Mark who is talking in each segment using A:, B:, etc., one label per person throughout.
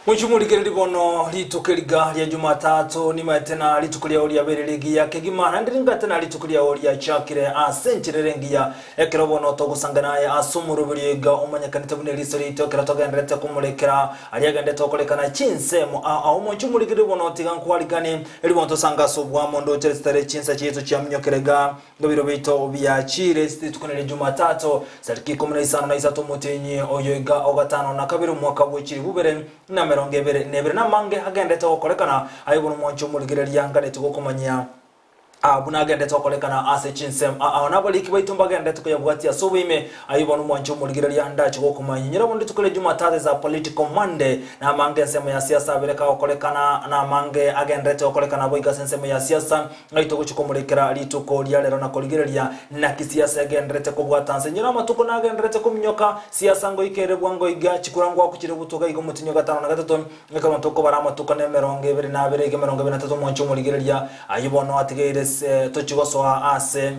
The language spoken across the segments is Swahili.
A: Mwichumulikiri bono litukiriga lya Jumatatu ni matena litukulia oli aberelegi ya kegimana ndiringa tena litukulia oli ya chakire asenchirerengi ya ekirobono to gusangana ya asumurubiriga umanyakanita bune lisori to kiratogendrete kumulekera aliyagende to kolekana chinsemo au mwichumulikiri bono tigankwalingani elibonto sanga sobwa mondo chestare chinsa chitu cha mnyokerega ngabiro bito byachire situkunele Jumatatu sariki 15 mutinyi oyoga ogatano na kabiri mwaka w'ekiri bubere na merongebere nebere na mange hagendete okolekana ayibona mwancho muligereria nganete gokomanya bunagende tokolekana ase chinsem anabaliki baitumba gendete kuyabwatia sobime ayibona mwancho muligereria ndachi gokomanya nyirabundi tukole Jumatatu za political Monday na mange nsemo ya siasa bereka okolekana na mange agendete okolekana boiga nsemo ya siasa ngaito guchikomulekera lituko lya lero na koligereria na kisiasa agendete kubwatanse nyira matuko na agendete kumnyoka siasa ngo ikere bwango iga chikurangwa kukire butoga igo mutinyo gatano na gatatu ngakama toko barama tukane meronge bere na berege meronge bere natatu mwancho muligereria ayibona atigere tochigosoa ase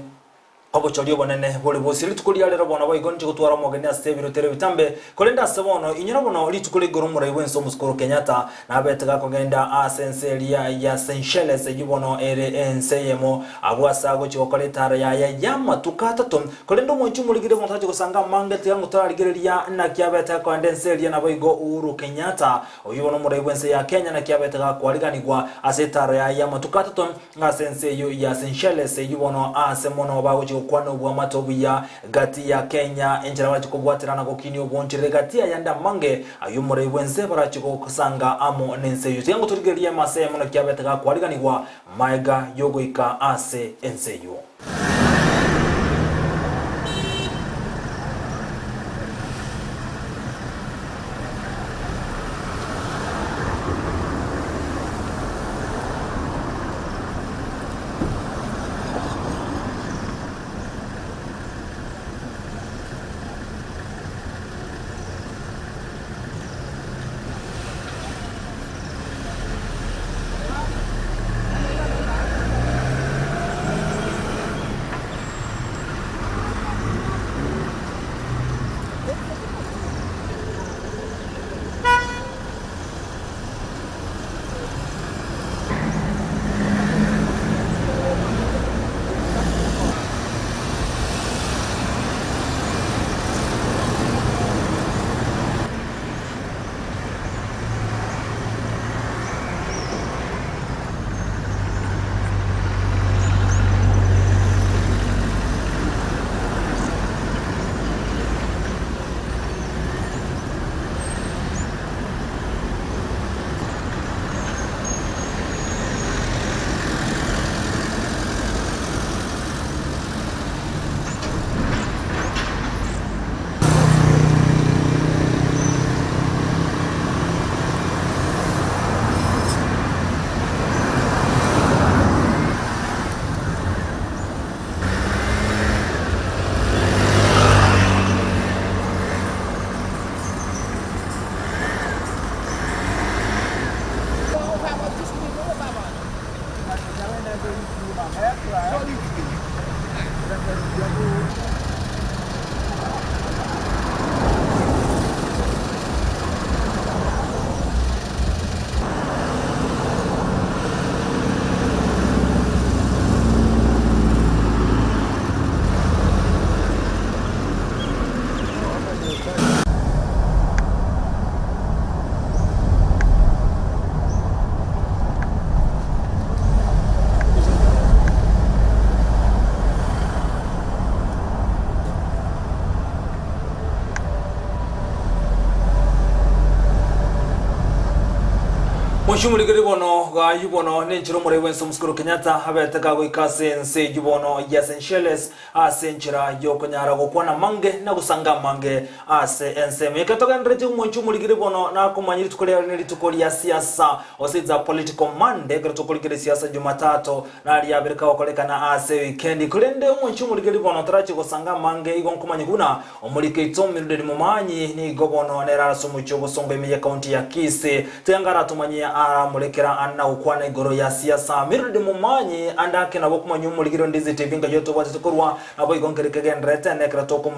A: obochori bonene boli bosiri tukulia lero bona bayigonje gutwara mogene asebiro tere bitambe kolenda sebono inyira bona litukule gorumura iwenso muskoro Kenyatta na betega kogenda asenselia ya Seychelles yibono ere enseyemo abwasa chokole tara ya matukatato kolendo mwanchu muligire montaje gusanga mangete yangu tarigereria na kyabeta ko endenselia na bayigo Uhuru Kenyatta oyibono muri iwense ya Kenya na kyabeta kwaliganirwa asetara ya matukatato asenseyo ya Seychelles yibono asemono bawo kwano bwa matobuya gati ya Kenya enjira bachikobwatirana gokini obonjire gati ya ndamange ayumure bwense barachiko kusanga amo nense yuti yango turigeria mase muno kyabetega kwaliganirwa maiga yogoika ase enseyo Mushumuligiri bono ga yubono nenchiro muri wenso muskuru Kenyatta habeteka go ikasense yubono ya Seychelles asenchira yokonyara gokwana mange na gusanga mange ase enseme katoga ndreti mushumuligiri bono na kumanyiri tukolera ne litukoli ya siasa osiza political Monday katokoligiri siasa Jumatatu na ali abirika okolekana ase weekend kulende mushumuligiri bono tarachi gusanga mange igon kumanyiguna omulike itomi ndeni mumanyi ni gobono nerara sumucho busongo emiye county ya Kise tengara tumanyia mulekera anna gukwana igoro ya siasa mirudi mumanyi andake nabo kumanyu muligiro Ndizi TV nga yoto watatukurwa abo igongereke gendrete nekra toko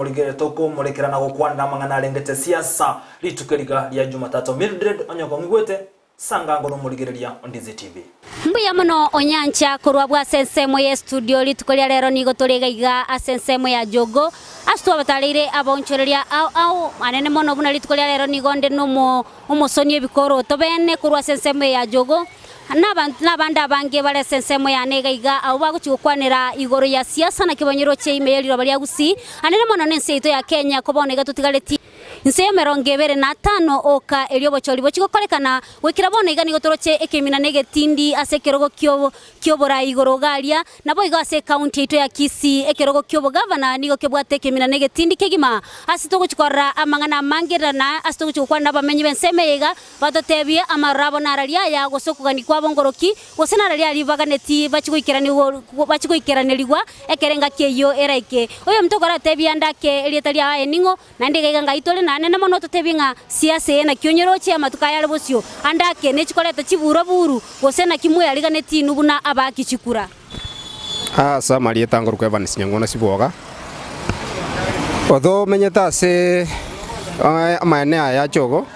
A: muligera na gukwanda mangana arengete siasa litukeriga ya Jumatatu Mildred onyoko ngwete sanga ngono muligereria Ndizi TV
B: mbuya muno onyancha kurwa bwa sensemo ya studio litukolia lero nigo tolegaiga asensemo ya jogo astu abatalire abonchoreria au anene mono buna litukolia lero nigo nde no umosonye bikoro tobene kurwa sensemo ya jogo nabanda bange bale sensemo ya negaiga au baguchukwanira igoro ya siasa na kibonyero che email ro bali agusi anene mono nenseito ya Kenya kobonega tutigaleti Nseyo 25 oka eliobo choli bochiko kolekana wekira bona igani gotoroche ekemina negetindi ase kerogo kyobora igoro galia nabo iga ase county ito ya Kisii ekerogo kyobo governor nigo kebwate ekemina negetindi kegima asito guchikora amangana mangira na asito guchikwana bamenyi bensemeyega batotebie amarabo naralia ya gosokugani kwa bongoroki gosenaralia libaganeti bachikoikeranirigwa ekerenga keyo eraike oyo mtokora tebia ndake elietalia eningo nandega ngaitole nane namono totebinga siasa na kyonyeroche amatukaya lebosio andake nechikoleta chiburo buru gosena kimwe aliganeti nubuna abaki chikura
C: samali etangoro kweva nisinyangona siboga odo menyeta se amane ya chogo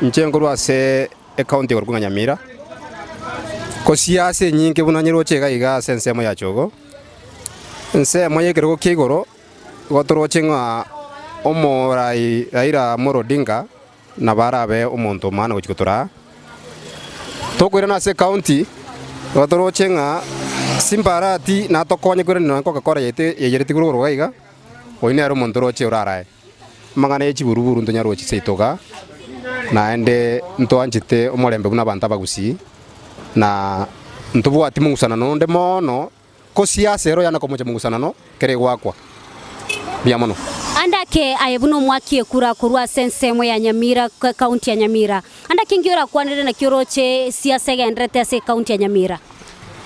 C: nchengoru ase account yorkunga Nyamira ko siasa nyinge bunanyeroche gaiga sensemo ya chogo nsemo yekero kigoro gotorochenga omorai Raila Morodinga na barabe omonto mana gochikotora tokwira na se county gotorochenga simbarati na tokonye kwira na kokakora yereti guruguru gaiga oine aro montoroche urarae mangana echiburuburu ntonyarochi seitoga na ende ntoanjite omorembe buna banta bagusi na ntubwati mungusana nonde mono ko siasa ero yana komoche mungusana no kere gwakwa biamono
B: andake ayebuno mwakie kura kurwa sensemo ya Nyamira county ya Nyamira andake ngiora kwanire na kiroche siasa gendrete ase county ya Nyamira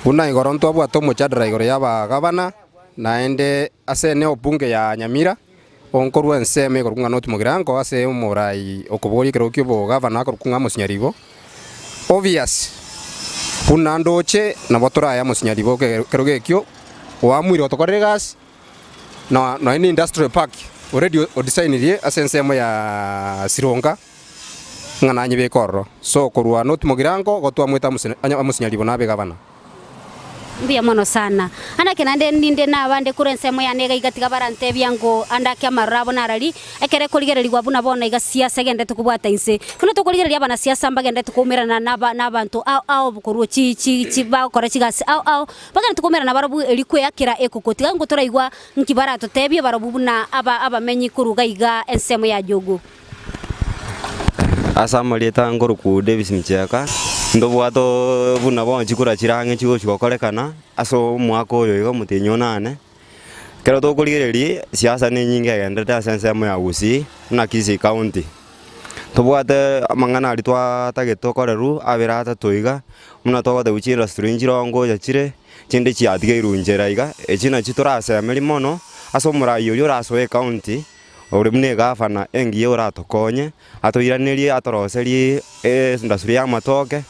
C: una igoro ntobwa to mochadra igoro yaba gavana na ende ase ne obunge ya Nyamira onkorwa nseme korunga noti mogirango ase umurai okobori kerokyo bo gavana korunga musinyaribo obvious una ndoche na botora ya musinyaribo kerogekyo oamwire otokoregas no any industrial park already designed asensemo ya Sironga ngana nyibe korro so kurwa noti mogirango gotwa mwita musinyalibo nabe gavana
B: mbia mono sana andake nande ninde na bande kurensemo ya nega igatiga barante byango andake amarabo narali ekere kuligererigwa buna bona iga siasa gende tukubwata inse kuno tukuligereria bana siasa mbagende tukumirana nabantu au bukorwo chi bakora chigasi au bagende tukumirana barabu elikwe yakira ekokotiga ngotora igwa nkibarato tebye barabu buna abamenyi kuruga iga ensemo ya jogo
D: asamalieta ngoro ku Davis Mcheka ndobwato buna bonchi kura chirange chigo chikokolekana aso mwako oyo igo mutinyonane kero tokuligereria siasa ni nyinge gendete asensemo ya Kisii na Kisii county tobwate amangana alitwa tagetokoreru abirata toiga muna togote guchira stringi rongo yachire chinde chiatige irunjera iga echina chitorase melimono aso murayo yo raso county ore mune gavana engiye uratokonye atoiranirie atoroserie ndasuri ya matoke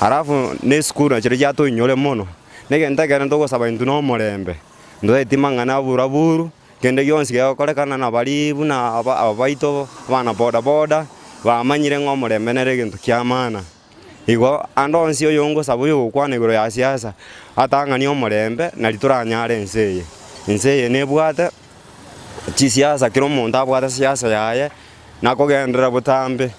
D: arafu ne school na chire jato inyore mono negenda gana ndogo saba induno morembe ndo etimangana buraburu kende yonsi yakolekana na balibu na abaito bana boda bamanyire ngomorembe nere gintu kyamana igo andonsi oyongo sabo yo kwana igoro ya siasa atangani omorembe na lituranyare nseye nebwate chi siasa kiro monta bwate siasa yaye nakogendera butambe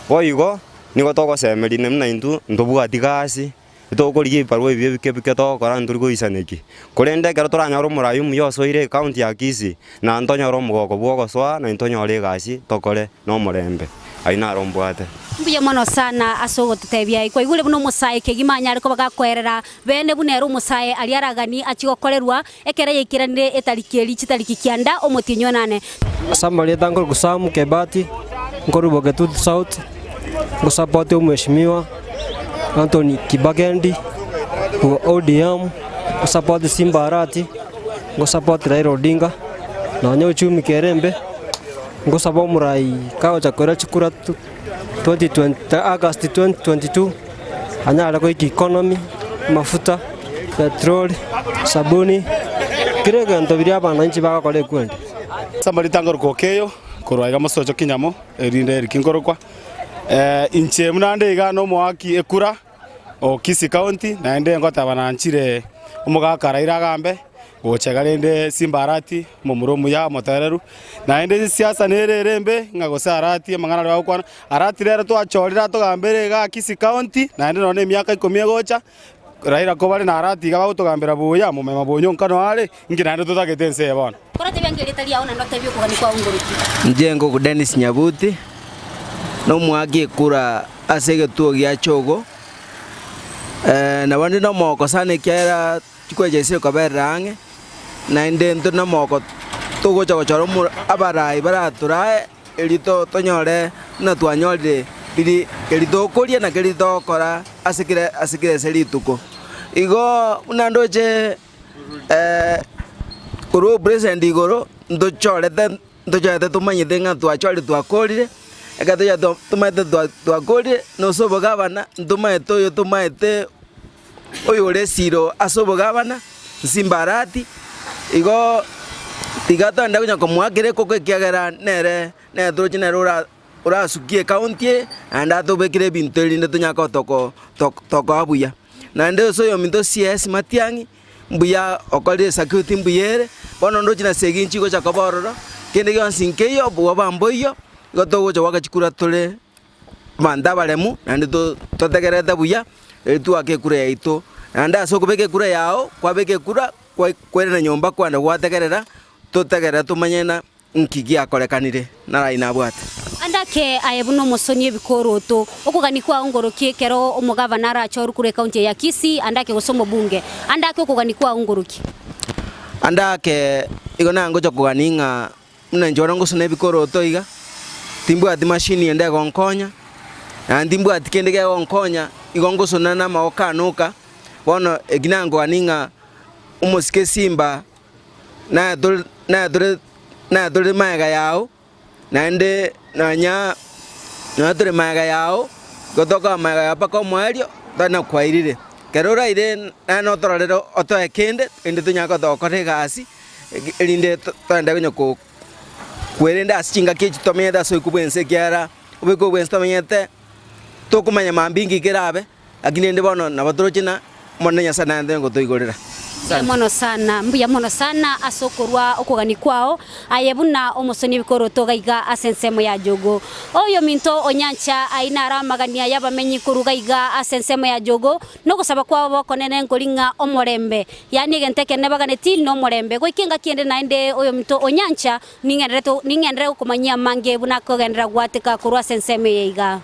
D: oigo nigo togosemeri nemna intu ndobwati gasi itokoriye parwe bike tokora ndurigo isaneki kurende kero toranyaro murayu muyosoire county ya Kisii na ntonyaro mugoko bwogoswa na ntonyore gasi tokore no murembe aina rombwate
B: mbuya mono sana asogo tutebia iko igule buno musaye kegimanya ariko bagakwerera bene bunero musaye aliaragani achigokorerwa ekere yikiranire etarikeri chitariki kianda omutinyo nane
E: asambali tangor gusamu kebati ngoro bogetu south gusapote umheshimiwa Anthony Kibagendi wa ODM gusapote Simbarati gusapote Raila Odinga na nyochumi kerembe ngosabo murai kao chakora chikura 2020 August 2022 anyara koiki economy, mafuta, petroli, sabuni, kire gento biria abananchi bagakora ekwende.
F: Somebody tangor keyo kurwaiga masocho kinyamo erinde rikingorokwa inche munande iga no mwaki ekura o Kisii County naende ngota bananchire umugakara iragambe gochega rende simbarati mumuromu ya motereru naende siasa nererembe ngagosarati mangana rwa kwana arati rero twachorira tugambere ga Kisii County naende none miaka 10 gocha Raila kobale na arati ga bagutugambira buya mumema bonyo nkano are nginaende tutagetense bona
B: kora tebiangeletalia ona notebyo kugani kwa unguruki
G: njengo ku Dennis Nyabuti no mwagi kura asege tuo gya chogo na bandi no moko sane kera chikweje se ko berange na indento no moko tugo chogo choro mu abarai baraturae elito tonyore na twanyore bili elito kolia na kelito kora asikire selituko igo unandoje kuru president igoro ndochorete tumanyite nga twachori twakorire ekatoya tumaite twakorire nosobo gabana ntumaite oyo tumaite oyo ore siro asobo gabana Simbarati igo tigatonda kunya komwakire koko kiagera nere trochina ora sukie county anda tobekire bintu rinde tunyaka toko abuya na ndio so yo minto CS Matiangi mbuya okolire security mbuyere bono ndochina seginchi go chakabororo kende gyansinkeyo bwo bamboyo gotogo cho wakachikura tole banda baremu nandi totegereta buya tuake kura yaito nanda so kubeke kura yao kwabeke kura kwere na nyomba kwanda gwategerera totegerera tumanyena nkigi akorekanire nara inabwate
B: andake ayebuno musoni ebikoroto okugani kwa ungoroki kero omugavana arachoru kure county ya Kisii andake gosomo bunge andake okugani kwa ungoroki
G: andake igona ngojo kuganinga muna njora ngosone ebikoroto iga timbu ati machine ende gonkonya na timbu ati kende ge gonkonya igongosona na maokanuka bono eginango aninga umosike simba na dole maga yao naende nanya dole maga yao gotoka maga yapa ko mwario tana kwairire kerora ire na no torero oto ekende ende tunyaka dokore gasi elinde tanda kunyo ko kwerenda asichinga kichi tomenda so ikubwense kiara ubeko bwense tomanyete tokumanya mambingi kirabe aginende bono na batorochina monenya sana ndengo toigorera
B: mono sana mbuya mono sana asokorwa okugani kwao ayebuna omosoni bikoroto gaiga asensemo ya jogo oyo minto onyancha aina aramagania yabamenyi kurugaiga asensemo ya jogo no gusaba kwabo bokonene nkolinga omorembe yani genteke nebaganeti no morembe goikinga kiende naende oyo minto onyancha ningendere kumanyia mange buna kogendera gwateka kurwa asensemo yaiga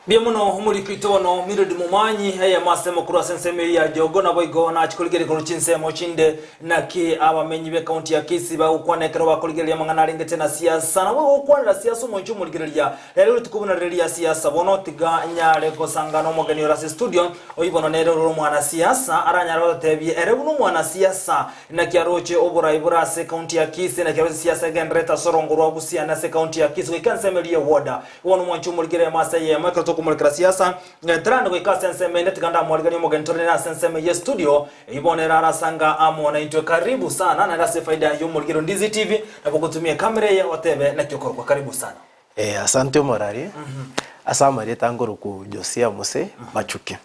A: Biamuno umuri kwitono mirodi mumanyi haya masemo kura senseme ya jogo na boigo na chikuligere kono chinsemo chinde na ki abamenyi be county ya Kisii ba ukwane kero bakuligere mangana ringete na siasa na bo ukwane la siasa mo nchu muligereria lero tukubuna relia siasa bono tiga nyale ko sangano mogani ora studio oyibono nero ro mwana siasa aranyaro tebye erebuno mwana siasa na kiaroche obora ibura se county ya Kisii na kiaroche siasa genreta sorongoro busia na se county ya Kisii ikansemelia woda wono mwanchu muligere masaye makro kumulekera siasa trando ko ikasense net ganda mwaligani mogentore na sense ye studio ibonera arasanga amona into karibu sana na ngase faida yo muligero Ndizi TV na kukutumia kamera ya otebe na kyokorwa karibu sana
H: asante morari asamari tangoro ku Josia Muse Machuki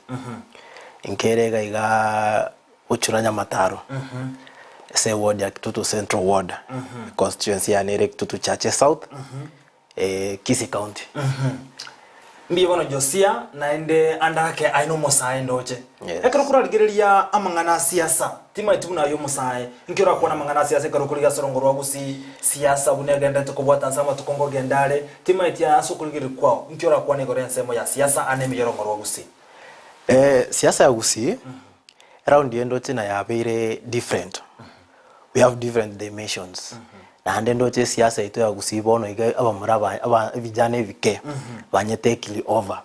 H: inkerega iga uchuranya mataro se ward ya Kitutu Central Ward constituency ya Nere Kitutu Chache South Kisii County
A: Mbibono Josia naende andake aino mosae ndoche ekero kurarigereria amangana siasa tima tibuna yo mosae nkira kuona amangana siasa ekero kuriga sorongoro wagusi siasa bunegenda tukobwata nsama tukongo gendale tima itia asokurigiri kwao nkira kuona igore nsemo ya siasa anemi yorongoro wagusi
H: siasa ya gusi around ndoche na yabeire different we have different dimensions na ndoche siasa ito ya gusibono iga abamuraba aba vijana evike banyetekili over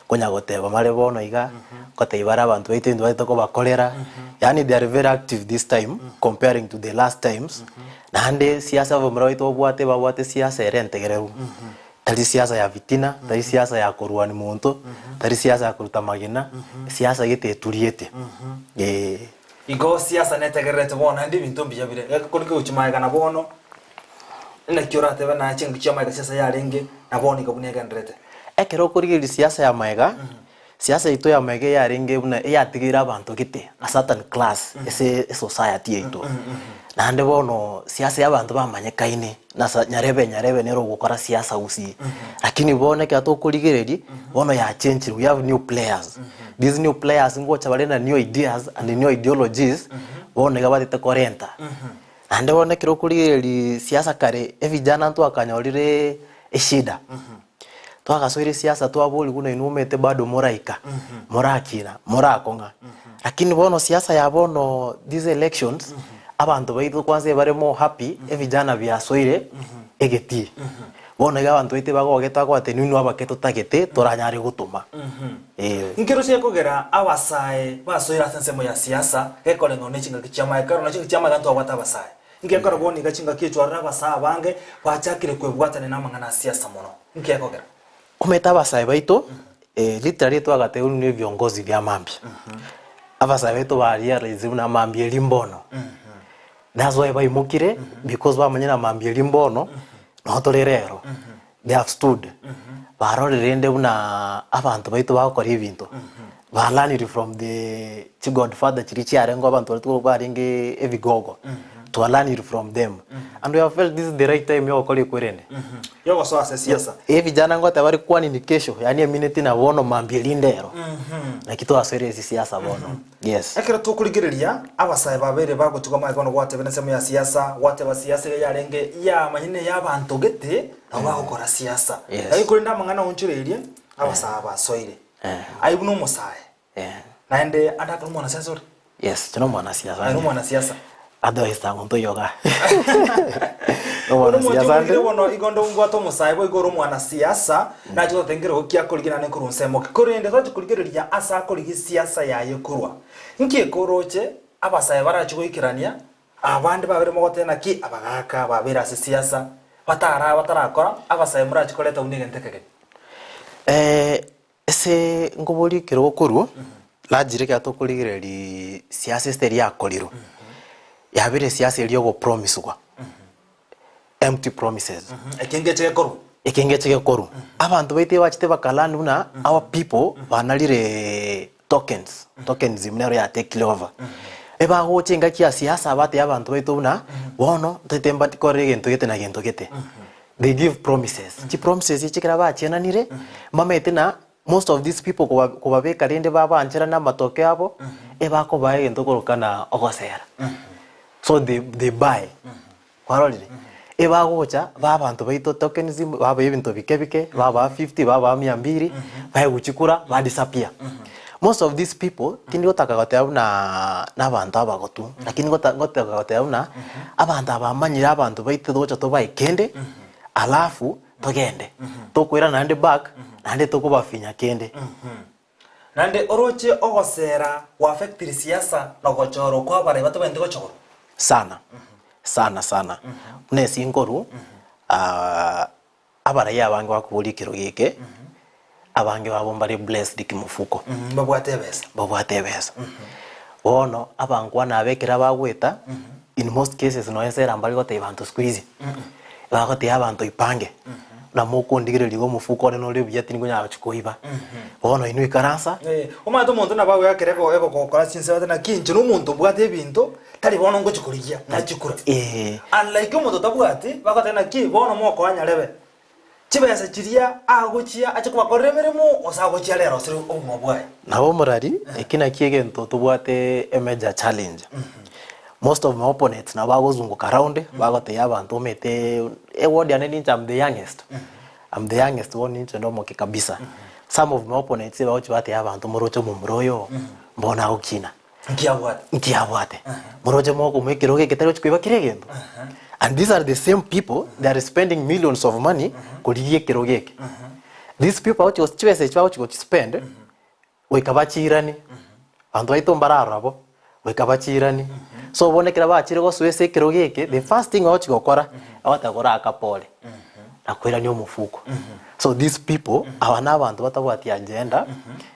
H: konya goteba mare bono iga koteibara abantu baitendo batoko bakolera yani they are very active this time comparing to the last times na siasa abamuraba ito babwate siasa erentegereru tari siasa ya vitina tari siasa ya kurua ni muntu tari siasa ya kuruta magina siasa giteturiete
A: igo siasa netegerete bona ndi bintu mbiyabire kurike uchimaika na bono ina kiorate bana chingi chamaika siasa ya ringi na bono ikabunega ndrete
H: ekero kurige siasa ya maega siasa ito ya maega ya ringi buna yatigira abantu gite a certain class ese society ito na nde bono siasa ya bantu bamanyekaine na nyarebe nero gukora siasa usi lakini bone ke atokurigireri bono ya change. We have new players. These new players ngocha balena new ideas and new ideologies bono gabatete korenta ande bone kiro kurigireri siasa kare evijana ntu akanyorire eshida twagasoire siasa twaboli kuna inumete bado moraika morakina morakonga lakini bono siasa ya bono these elections abantu baitu kwanza bare mo happy evijana byasoire egeti bono ga abantu baite bagogeta kwate ninu abaketo tagete toranyari gutuma
A: ngiro cia kugera abasae basoira sensemo ya siasa ekole ngone chinga kichama ekaro na chinga kichama gantu abata abasae ngekora boni gachinga kichwa abasa bange bachakire kwebwatane na mangana siasa muno ngekogera
H: umeta abasae baito literally twagate unu viongozi vya mambi abasae baito baria rezimu na mambi elimbono that's why baimukire because bamanyina mambi elimbono no torerero they have stood barorerende buna abantu baito bakora ibintu balaniri from the godfather chirichi arengo abantu batu baringe evigogo to learn it from them and we have felt this is the right time yo kole kwerene
A: yo so siasa
H: vijana ngote bari kwani ni kesho yani minute na bono mambieli ndero na kitu asere siasa bono yes
A: akira tukurigiriria abasaye babere bagutuka mai kono gwate benasemo ya siasa wate ba siasa ya renge ya manyine y'abantu gete abakora siasa ariko nda mangana unchirerie abasaba basoire aibuno musaye naende adaka mwana siasa
H: yes tuno mwana siasa
A: ari mwana siasa
H: otherwise tango yoga
A: no siasa ndio bono igondo ngwato musaye bo igoro mwana siasa na cyo tengero kya kurigina ne kurunsemo kurinde zo kurigiriria asa kurigi siasa ya yekurwa nkie koroche abasaye barachigikirania abandi babere mogotena ki abagaka babera siasa batarakora abasaye murachikoleta unige ntekege
H: ese ngobori kiro kuru lajire kya to kurigireri siasa steri yakoriro yabire siasa iliyo go promise kwa empty promises ekengecheke koru abantu baite bachite bakalani una our people banalire tokens imnero ya take over eba go chenga kia siasa abate abantu baite una bono tetemba tikore gento gete they give promises promises ichikira bachenanire mamete na most of these people ko babeka rende baba anchira na matoke abo eba ko bae gento korukana ogosera so they buy kwarolire eba gocha babantu baito tokenism baba ebintu bikebike baba 50 baba 200 bae guchikura ba disappear most of these people tindi gotakagotea na abantu abagotu lakini gotakagotea na abantu abamanyira abantu baito gocha to baikende alafu togende tokwira nande back nande tokubafinya kende
A: nande oroche ogosera wa factory siasa no gochoro kwa bare bato bende gochoro
H: sana nesi ngoru abaraya abange bakubuli kiro gike abange babombare blessed kimufuko babwate besa ono abangwa nabekera bagweta in most cases no esera mbali gote abantu squeeze bagote abantu ipange na muko ndigire ligo mufuko no le byati ngo nyabachikoiba ono inu ikaransa
A: omato muntu na bawe yakereko eko kokora chinse batana kinje no muntu bwate ebintu tari bono ngo chikurijia na chikura unlike umuntu tabwati bakatena ki bono moko anyarebe chibesa chiria agochia achikubakoremeremo osagochia lero siri omobwaye
H: nabo murari ekina kiege nto tubwate a major challenge most of my opponents na bagozunguka around bagote abantu mete word ya nini I'm the youngest I'm the youngest one inch ndo moke kabisa some of my opponents baochi bate abantu murocho mumroyo mbona ukina nkiabwate murocho moko mwekiroge ketero chikuiba kiregendo and these are the same people they are spending millions of money kurigie kirogeke these people out was chwese chwa go spend wekabachirani bantu baito mbararabo wekabachirani so bonekera bachire go swese kirogeke the first thing out gokora abatagora akapole akwira ni omufuko. So these people abana abantu batabwati agenda.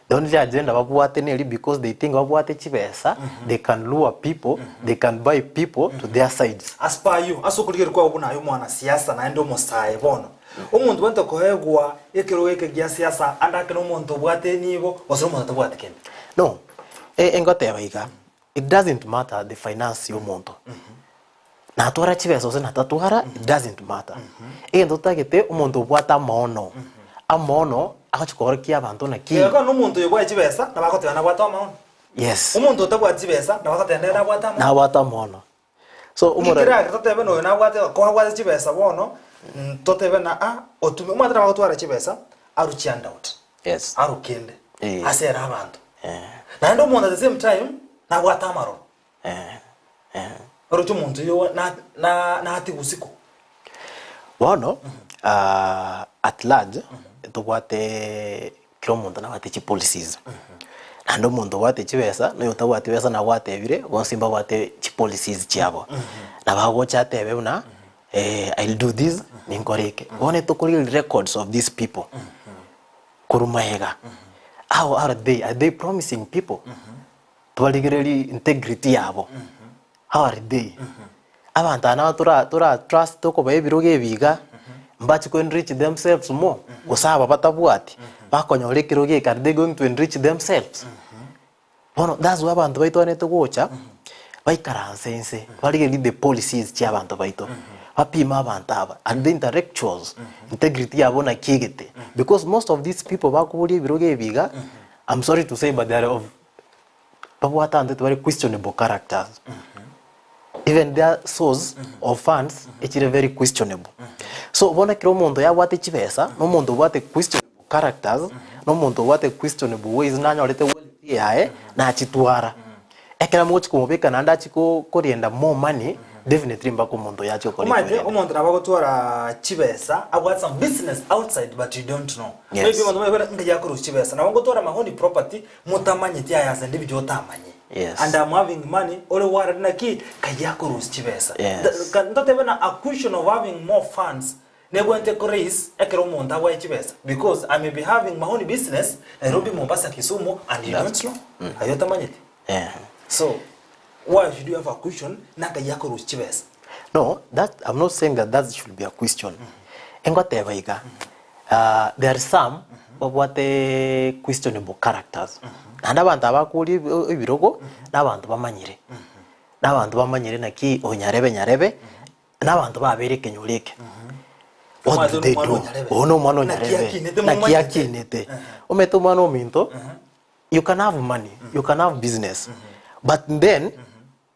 H: The only agenda babwate neli because they think babwate chibesa, they can lure people, they can buy people to their sides.
A: As per you, asukuligere kwa ubuna yo mwana siasa na endo musaye bono. Umuntu wente kohegwa ekero eke gya siasa andake no muntu bwate nibo osoro muntu bwate kende.
H: No. Engote baiga. It doesn't matter the finance yo muntu. Na twara chibesa ose na tatwara, it doesn't matter. Endo tagete umuntu bwata maono. Amono akachikorokia abantu na ki.
A: Yego no muntu yobwa chibesa na bakote na bwata maono.
H: Yes.
A: Umuntu otabwa chibesa na bakote na bwata maono.
H: Na bwata maono. So umura
A: kira totebe no na bwate ko bwate chibesa bono. Totebe na otume umatra bakotwara chibesa aruchi hand out.
H: Yes.
A: Arukende. Asera abantu. Na ndo muntu at the same time na bwata maro. Aruchi muntu yo na ati usiko.
H: Bono at large tubwate kilo muntu na bwate chi policies. Na ndo muntu bwate chibesa no yotabwate besa na bwate bire gonsimba bwate chi policies chiabo. Na bago chatebe una I'll do this ninkoreke. One to real records of these people. Kurumaega. How are they? Are they promising people? Twaligireli integrity yabo. How are they? Abantu ana tura trust toko bayibiroge biga. Mbachi ko enrich themselves more. Osaba batabwati. Bakonyole kiroge are they going to enrich themselves? Bono that's why abantu baito ne to gocha. Baikaransense. Baligireli the policies chi abantu baito. Apima abantu and the intellectuals integrity yabo na kigete because most of these people bakuri biroge biga I'm sorry to say but they are of very questionable characters. Even their source of funds it's very questionable. So bona kiro mondo ya wate chibesa no mondo wate questionable characters no mondo wate questionable ways na nyorete wealthy yae na chitwara ekera mochi kumubeka na ndachi ko korienda more money. Definitely mbako mondo yacho ko
A: Umaje umuntu nabagotwara chibesa about some business outside but you don't know.
H: Yes.
A: Maybe umuntu mwe ngija kuru chibesa na bagotwara mahoni property mutamanye tia ya individual tamanye.
H: Yes.
A: And I'm having money all war na ki kajya kuru chibesa.
H: Yes.
A: Not even a question of having more funds. Nego ente raise ekero umuntu awa chibesa because I may be having my own business Nairobi, Mombasa, Kisumu and you don't know. Ayota manyete.
H: Yeah.
A: So why should you have a question naka yako ruchibesa?
H: No, that I'm not saying that should be a question. Engote baiga. There are some of what questionable characters. And abantu abakuri ibirogo n'abantu bamanyire. N'abantu bamanyire naki onyarebe n'abantu babereke nyureke. What do they do? Ono mano nyarebe. Naki yakinete. Ometo mano minto. You can have money, you can have business. But then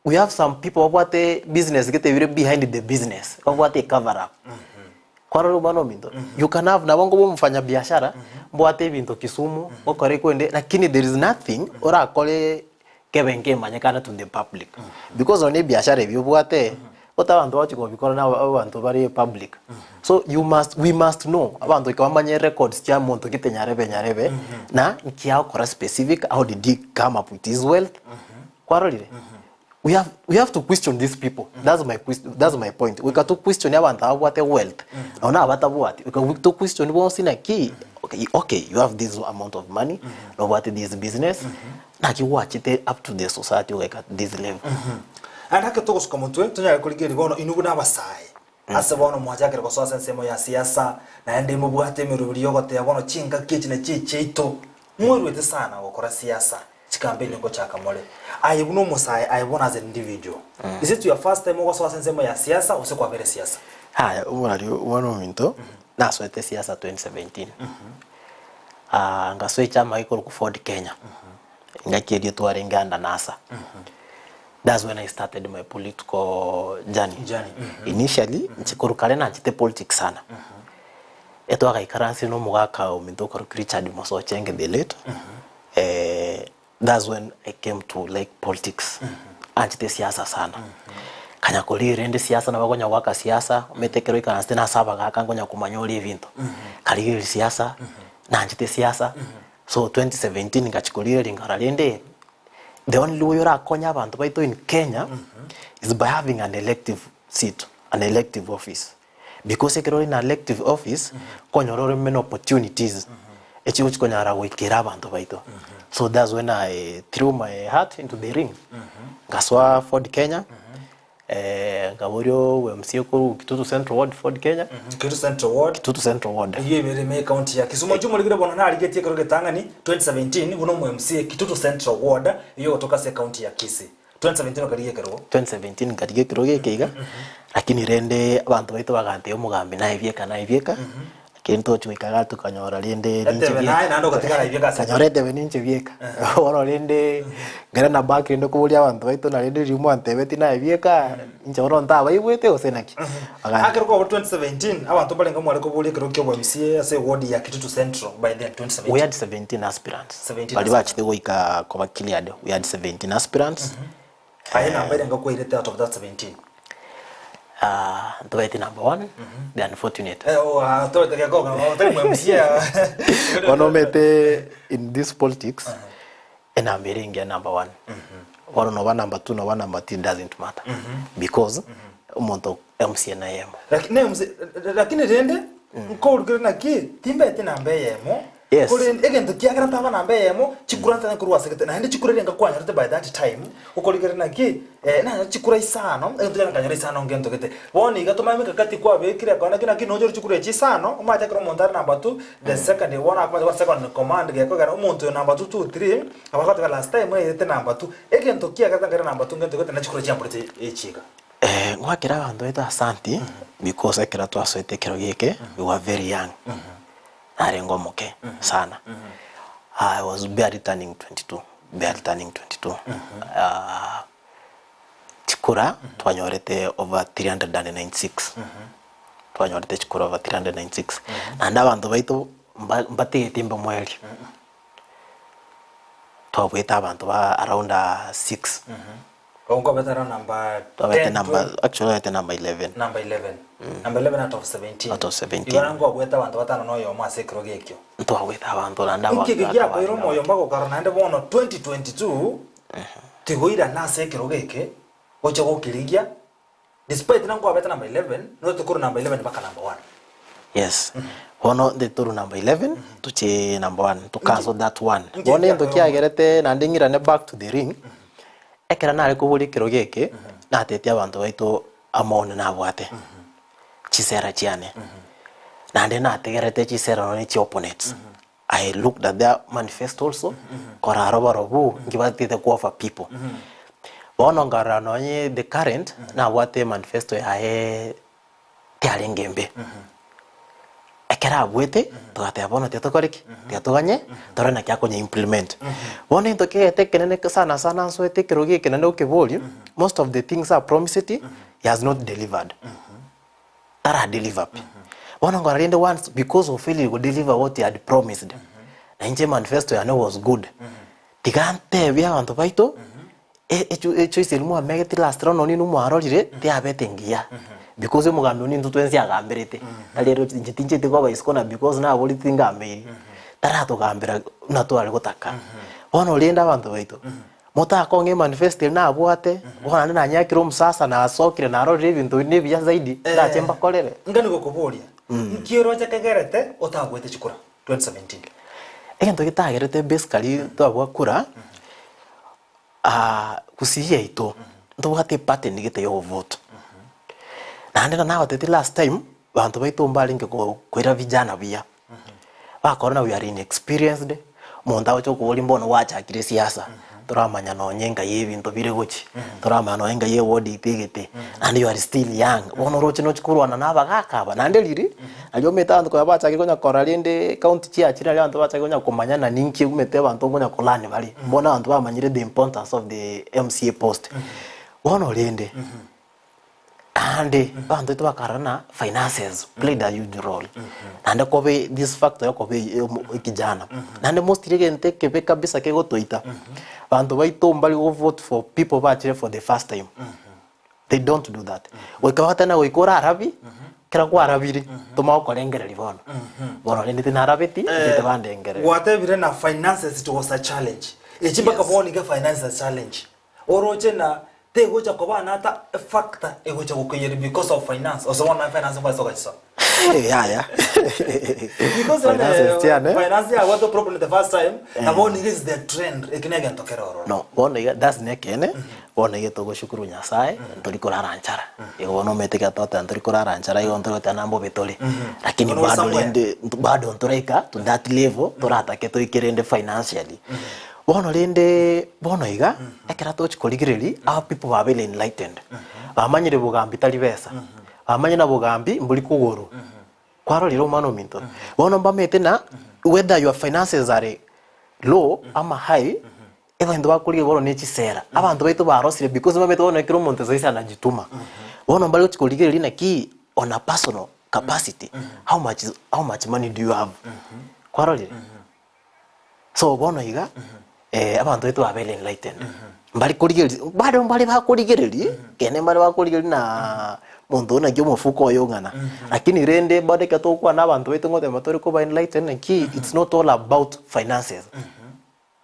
H: we have some people what the business get behind the business of what they cover up. Kwa mano minto. You can have na wango mfanya biashara mbwate binto Kisumu okore kwende lakini there is nothing ora kole kebenke manyakana to the public. Because on biashara ebyo bwate otabantu bachiko bikora na abantu bari public. So we must know abantu ikamanye records kya muntu kite nyarebe na nkiya kora specific how did he come up with his wealth. Kwarolire. We have to question these people. That's my point. We got to question abantu what wealth. Ona abatabuati. We got to question what's in a key. Okay, you have this amount of money. No what this business. Na ki watch it up to the society like at this level.
A: And hake tokos komutwe tunyale kuligeri bono inubu n'abasai. Ase bono mwajagere ko sosa nsemo ya siasa na ende mu bwate mirubiri yogote ya bono chinga kichi na chichito. Mwirwete sana gukora siasa. Chikampeni ngo chakamole. Ayibuno musai ayibona as an individual. Is it your first time uko sosa nsemo ya siasa ose kwa vile siasa?
H: Haya, uwana minto. Na swete siasa 2017. Ngaswe chama iko ku Ford Kenya. Ngakirie twarenga anda NASA. That's when I started my political journey. Initially, nchikurukale na nchite politics sana. Eto akaikaransi no mugaka uminto ko Richard Moso Chenge the late. That's when I came to like politics. Anchite siasa sana. Kanya kolire ende siasa na bagonya waka siasa, metekero ikanste na saba kaka ngonya kumanyoli evinto. Kalire siasa na anchite siasa. So 2017 ngachikolire lingaralende. The only way you're akonya abantu baito in Kenya is by having an elective seat, an elective office. because ekero in elective office konyorore many opportunities echigo chikonyara goikera abantu baito. So that's when I threw my heart into the ring. Ngaswa Ford Kenya. Gaborio MCA ko Kitutu Central Ward Ford Kenya.
A: Kitutu Central Ward.
H: Kitutu Central Ward.
A: Iye mere me county ya Kisumu jumo ligire bona na aligetie kero getangani 2017 buno mu MCA Kitutu Central Ward iyo kutoka se county ya Kisii. 2017 kariye kero. 2017
H: kariye kero gekeiga. Lakini rende abantu baito bagante umugambi na ivyeka. Kento chwikaga tukanyora rende ninche
A: vyeka. Nando katika ivyeka
H: sasa. Kanyorete beninche vyeka. Oro rende ngere na back rende kubulia abantu baito na rende rimu antebeti na ivyeka inche oro ntaba ibwete osenaki.
A: Akero ko 2017 abantu balenga mwale kubulia kero kyo MCA ase ward ya Kitutu Central by then 2017.
H: We had 17 aspirants. Bali bachite goika kwa cleared. We had 17 aspirants.
A: Aye number nga ko irete out of that 17.
H: Ntoeti number 1, the unfortunate.
A: Ntoeti kwa MCA.
H: Wanomete in this politics, and I'm being number 1. One number 2, no one number 3 doesn't matter. Because umonto MCA na yemo.
A: Lakini rende, nko urugire naki, timba ete namba yemo.
H: Yes.
A: Kuri egento kiagara taba namba yemo, chikuranta na kuruwa sekete. Na ndi chikurere nga kwanya rete by that time. Ukorigire naki, na chikura isano, egento yana kanyara isano ngento kete. Woni gatuma mika kati kwa bekire akona kina kinojoro chikure chisano, umata kero montara number 2, the second one akoma second command geko gara umuntu number 2 2 3, abakati ka last time rete number 2. Egento kiagara ngara number 2 ngento kete na chikura chiamburete echiga.
H: Ngwakira bantu eta asanti because ekira twasoete kero geke, we were very young. Arengomoke sana. I was barely turning 22. Chikura twanyorete over 396. Twanyorete chikura over 396. And abantu baito mbate timba mweli. Twabweta abantu ba around 6.
A: Ongo betara number
H: 10. Actually number 11.
A: Number 11. Number 11 out of 17.
H: Out of 17.
A: Ibarango gweta abantu batano no yo mase krogekyo.
H: Ntwagweta abantu nanda ba.
A: Nkigya ko iro moyo mbako karana ande bono 2022. Tigoira na se krogeke. Ocha gokirigia. Despite nango abeta number 11, no tukuru number 11 baka number 1.
H: Yes. Hono the turu number 11 tuche number 1 to cancel that one. One ndo kiagerete na ndingira ne back to the ring. Ekera nari kubuli kirogeke na tetia abantu baito amone na bwate chisera chiane na ndena ategerete chisera no ni chi opponents. I looked at their manifesto also kora robarobu ngibatite ku offer people bono ngara no the current na bwate manifesto ya tiarengembe ekera bwete tugate bono tetokoriki tetuganye torena kya konye implement one into kete kenene sana so etekerogi kenene ukeboli most of the things are promised he has not delivered tara deliver one ngora rende once because of failure to deliver what he had promised na inje manifesto ya no was good tigante bya abantu baito choice ilmu amegeti last round oni no mwarorire te abetengia because mugambi oni ntutwenzi agamberete alero njitinje te kwa iskona because na boli tinga ameri tarato gambira natwale gutaka bono lenda abantu baito mota konge manifesto na abwate bona na nyakiro musasa na asokire na rorire bintu ni bya zaidi na chemba kolere
A: ngani gokoboria nkiro cha kagerete otagwete chikura 2017
H: egento gitagerete basically twabwa kura kusiye ito ndobate pattern gite yo vote na ndena nawo tete last time bantu baito mbalinge kwera vijana bia bakorona we are inexperienced monda wacho kuli mbono wacha kire siasa turamanya no nyenga yebintu bire guchi turamanya no nyenga ye wodi itigite and you are still young bono roche no chikurwana nabagakaba nande liri alyo metandu kwa bacha kikonya koralinde county chia chira lyo antu bacha kikonya kumanya na ninki umete bantu ngonya kolani bali mbona antu bamanyire the importance of the MCA post bono linde and bantu tubakarana finances played a huge role and kobe this factor kobe kijana and most regente kebe kabisa ke gotoita bantu baito mbali go vote for people bachire for the first time they don't do that wekawata na wekora arabi kira kwa arabiri tuma okorengere libono bono lende na arabeti ndete bandengere
A: whatever na finances it was a challenge echimba kaboni ga finances challenge oroche na te gocha kobana ata factor egocha gukuyeri because of finance also one finance kwa soka chisa
H: yeah
A: because finance ya what the problem the first time about is the trend ekinega ntokera oro
H: no bona that's nekene bona yeto go shukuru nyasaye ndori kurara nchara ego no meteka tota ndori kurara nchara ego ndori tanambo betole lakini bado ntoreka to that level torata keto ikirende financially bono lende bono iga ekera tochi koligireri our people are well enlightened bamanyire bugambi tali besa bamanye na bugambi mbuli kuguru kwaro liro mano minto bono mbamete na whether your finances are low ama high eba ndo bakuri boro nechi sera abantu baitu barosire because mbamete bono ekiro monte zaisa anajituma bono mbali tochi koligireri na ki on a personal capacity how much money do you have kwaro liro so bono iga abantu betu abele enlightened mbali kurigeri bado mbali bakurigereri kene mbali bakurigereri na mundu na gyo mufuko yongana lakini rende bado katokwa na abantu betu ngote matori ko ba enlightened ki it's not all about finances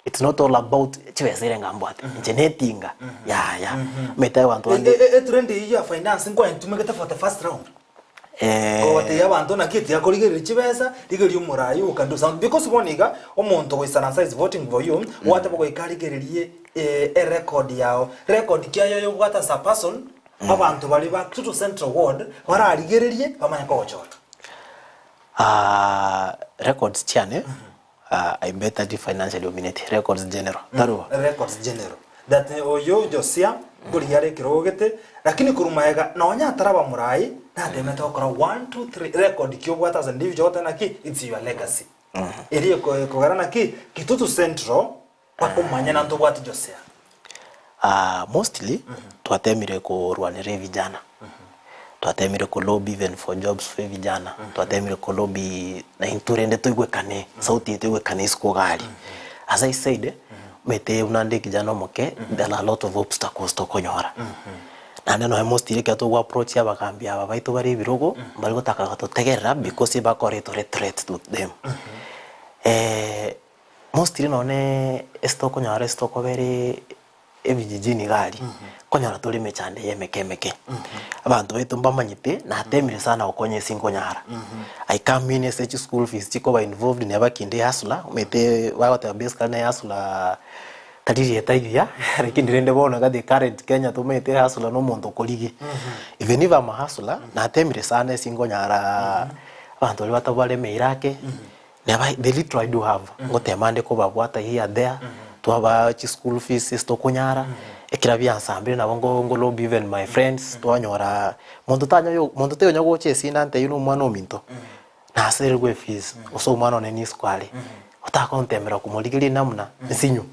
H: it's not all about chwezere ngambwate genetinga ya meta abantu ande
A: trend ya finance ngo entumeketa for the first round Kote ya bantu na kiti ya koligeri chibesa ligeri umurayi ukandu sound because boniga omuntu wisana is voting for you wata bako ikaligererie record yao record kyayo yo bwata as a person abantu bali ba to central ward baraligererie bamanya ko chota
H: records chane I better the financial dominate records general taruwa
A: records general that oyo josia kuri yare kirogete lakini kurumaega na onya taraba murai na demeta okora 1 2 3 record kyo bwata as individual tana ki it's your legacy eri ko garana ki kitutu central pako manyana ndo bwata josia
H: mostly twatemire ko rwanire vijana twatemire ko lobby even for jobs for vijana twatemire ko lobby na inturende tuigwe kane sauti tuigwe kane isko gali as I said mete unande kijana moke there are a lot of obstacles to konyora na neno most ile kato wa approach ya bakambia babaitu bari birogo bari gutaka gatotegerera because bakoreto threat to them most ile none esto konyora esto ko bere ebijijini gali konyora tuli mechande yemekemeke abantu betu mbamanyite na atemire sana okonye singo nyara I come in SH school fees chiko ba involved never kinde hasula mete wagota base kana hasula tadiri etaiya lakini rende bona ga the current Kenya tumete hasula no muntu koligi even if ama hasula na atemire sana singo nyara abantu bali batabale meirake never the little I do have ngote mande ko babwata here there tuaba chi school fees sto kunyara ekira bya ensemble na bongo lobby even my friends twanyora muntu te nyago chesi nante yuno mwana ominto na aserwe fees oso mwana neni squale utakontemera kumuligiri namna nsinyu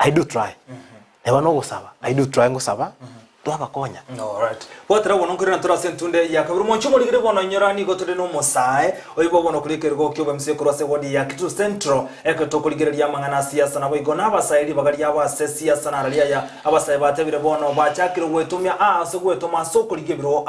H: I do try never no gusaba I do try ngusaba twabakonya
A: all right watra wono ngirana turasentunde yakaburu moncho muligire bono nyorani gotore no mosae oyibo bono kulikergo kyo bamse kurase wodi ya kitu central eketo kuligire ya mangana siasa na boigo na basairi bagari ya base siasa na ralia ya abasaye batebire bono bachakire wetumya so gwetoma so kuligibiro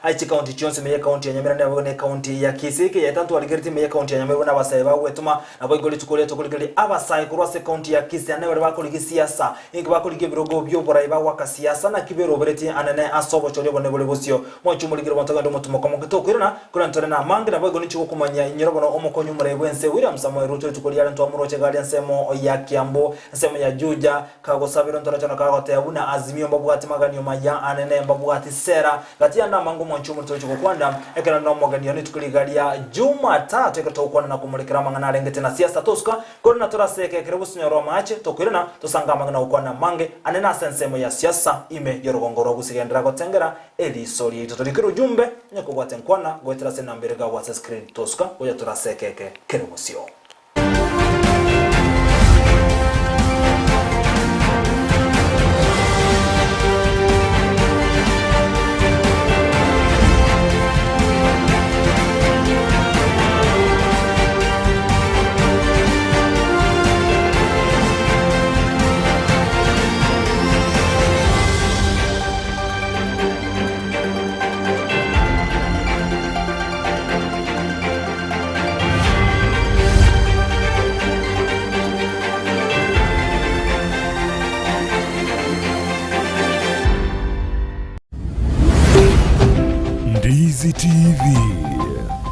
A: aichi county chonse meye county ya Nyamira ndabo ne county ya Kisike ya tantu aligiriti meye county ya Nyamira na basaye ba wetuma na boigo litukole to kuligire abasaye kurase county ya Kisike na bari bakuligi siasa ingi bakuligibiro go byo boraiba waka siasa na kibero obereti anene asobo chole bone bole bosio mochu muligire bontagando mutumo komoketo kwirana kurantore na mangi na boigo nichuko kumanya inyorobono omokonyu murebwense William Samuel Ruto tukuliara ntwa muroche gali nsemo ya Kiambo nsemo ya Juja kago sabiro ntoro chano kago te abuna azimio mbabwati maganio maya anene mbabwati sera gatia na mangu monchu muroche kwanda ekera no moganio nitukuligalia Jumatatu eketo kwana na kumulikira mangana rengete na siasa toska korona toraseke kerebusunyo roma ache tokwirana tosanga mangana ukwana mange anena sensemo ya siasa ime yorogongoro gusigendera gotengera eli sori itotorikira ujumbe nyako gwatenkwana gwetera sena mbere ga WhatsApp screen toska oya turasekeke kerebusio
I: Ndizi TV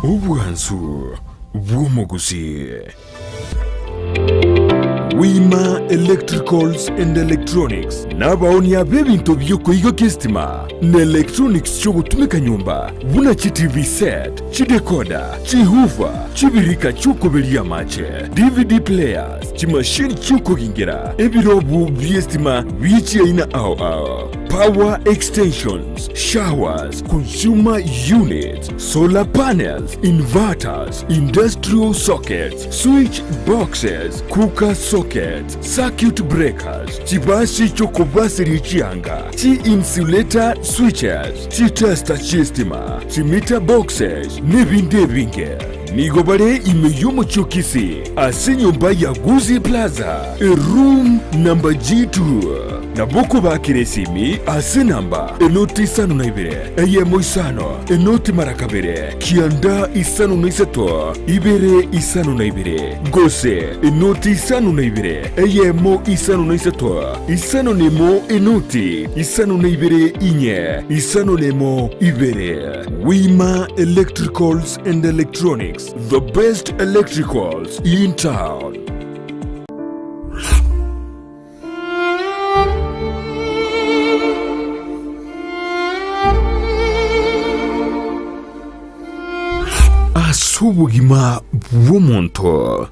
I: ubwanzu bw'omuguzi. Wima Electricals and Electronics n'abaonia b'ebintu by'okuyiga kestima ne electronics ky'okutumika nyumba buna chi TV set, chi decoder, chi hoover, chibirika ky'okuberia mache, DVD players, chi machine ky'okugingira ebirobu by'estima by'ekyaina aho power extensions, showers, consumer units, solar panels, inverters, industrial sockets, switch boxes, cooker sockets, circuit breakers, chibasi chokobasiri ekyanga, chi insulator switches, chi tester ky'estima, chi meter boxes n'ebindi ebingi. Nigobale imeyomo chokisi ase nyumba ya Guzi Plaza, room number G2. Naboko bakiresimi ase namba enoti isano na ibere eyemo isano enoti marakabere kianda isano na isato ibere isano na ibere gose enoti isano na ibere eyemo isano na isato isano nemo enoti isano na ibere inye isano nemo ibere. Wima Electricals and Electronics, the best electricals in town. Asubugima bw'omuntu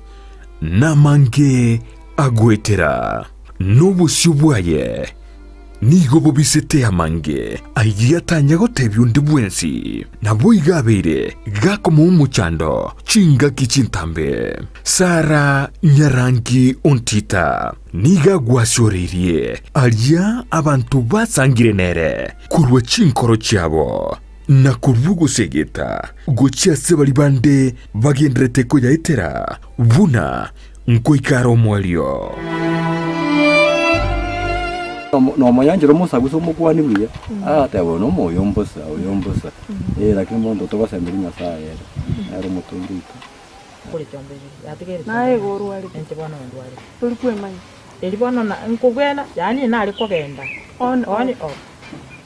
I: namange agwetera n'obusyo bwaye nigo bubisete amange ayatanya gotebya undi bwensi nabo igabeire gakoma umucyando cinga kicintambe Sara Nyarangi Ontita niga gwashorerie alya abantu basangire nere kurwa cinkoro cyabo na kuvugo segeta gocia sebali bande bagendrete ko yaitera buna nkoikaro mwalio
J: no mayanjiro musaguso mukwani bwiya atabo no moyombosa oyombosa lakini mondo to basembiri nyasaye era mutundito
K: kuri cyombere yategere
L: nae goru ali
K: ente bana ndwari
L: turi kwemanya
K: eri bana na nkubwena yani nari kogenda on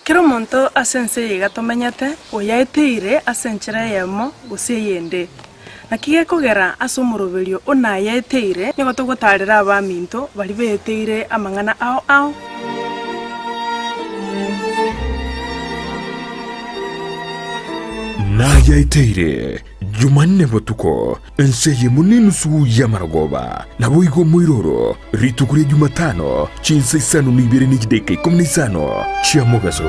L: kero monto asense yigatomenyete oyaiteire asenchera yemo gusiyende nakige kogera asumurubirio ona yaiteire nigo tugutarira abaminto bari beteire amangana ao
I: na yaiteire Jumanne botuko enseye munini su yamaragoba nabo igo mwiroro ritukure Jumatano chinsa isano n'ibere n'igideke komni isano chiamogaso.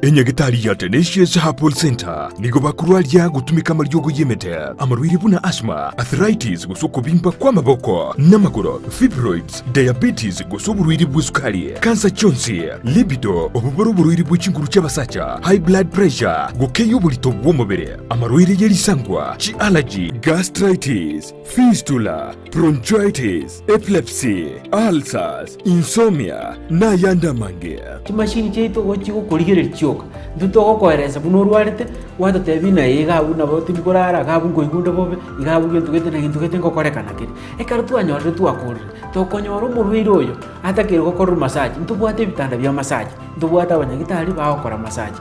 I: Enyagitari ya Tenacious Herbal Center nigo bakurwalia gutumika amaryogo yemete amarwiri buna asthma, arthritis gusuko bimba kwa maboko n'amaguru, fibroids, diabetes gusuko burwiri bw'isukari, cancer chonsi, libido obuboro burwiri bw'ikinguru cy'abasacha, high blood pressure gukeyo bulito bw'umubiri, amarwiri yerisangwa, chi allergy, gastritis, fistula, bronchitis, epilepsy, ulcers, insomnia na yanda mange.
M: Machine cheito gochigo kurigere chyoka ndutogo koereza buno rwarite wata tebina yiga buna boti bikorara gabu ngoigundo bobe igabu gyo tugete na gintu gete ngokorekana kiri ekara twanyorere twakorire tokonyora umurwiro oyo atakire gukora massage ntubwate bitanda bya massage ntubwate abanyagitari bakora massage.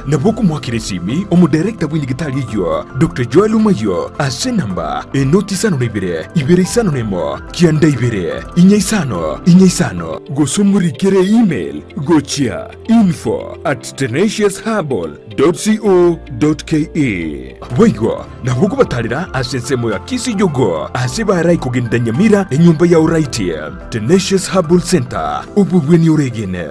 I: Naboko mwakiresimi omudirekta w'indigitali yo Dr. Joel Umayo ase namba enoti isano na ibere isano nemo kianda ibere inya isano gosumurikire email gochia info@tenaciousherbal.co.ke Wego naboko batarira ase nsemo ya kisi yogo ase barai kugenda Nyamira enyumba ya uraiti Tenacious Herbal Center ububweni uregene.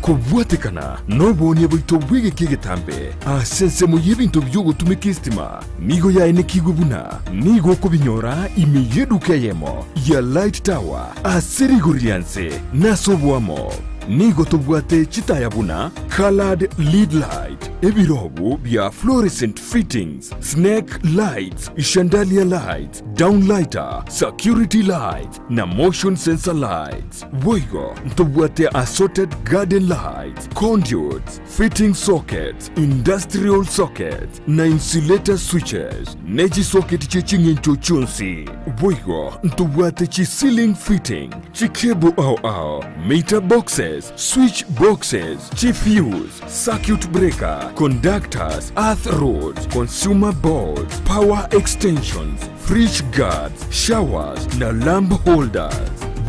I: kubwatikana nobonie boito bwege kigetambe asensemo y'ebintu by'ogutumika estima nigo yaene kigubuna nigo kubinyora imiyeduke yemo ya Light Tower aserigurianse nasobwamo nigo tubwate chitayabuna colored lead light ebirobu bya fluorescent fittings snake lights chandelier lights downlighter security lights na motion sensor lights boigo tubwate assorted garden lights conduits fitting sockets industrial sockets na insulator switches neji socket chechingencho chonsi boigo tubwate chi ceiling fitting chi cable au meter boxes switch boxes, fuse, circuit breaker, conductors, earth rods, consumer boards, power extensions, fridge guards, showers na lamp holders.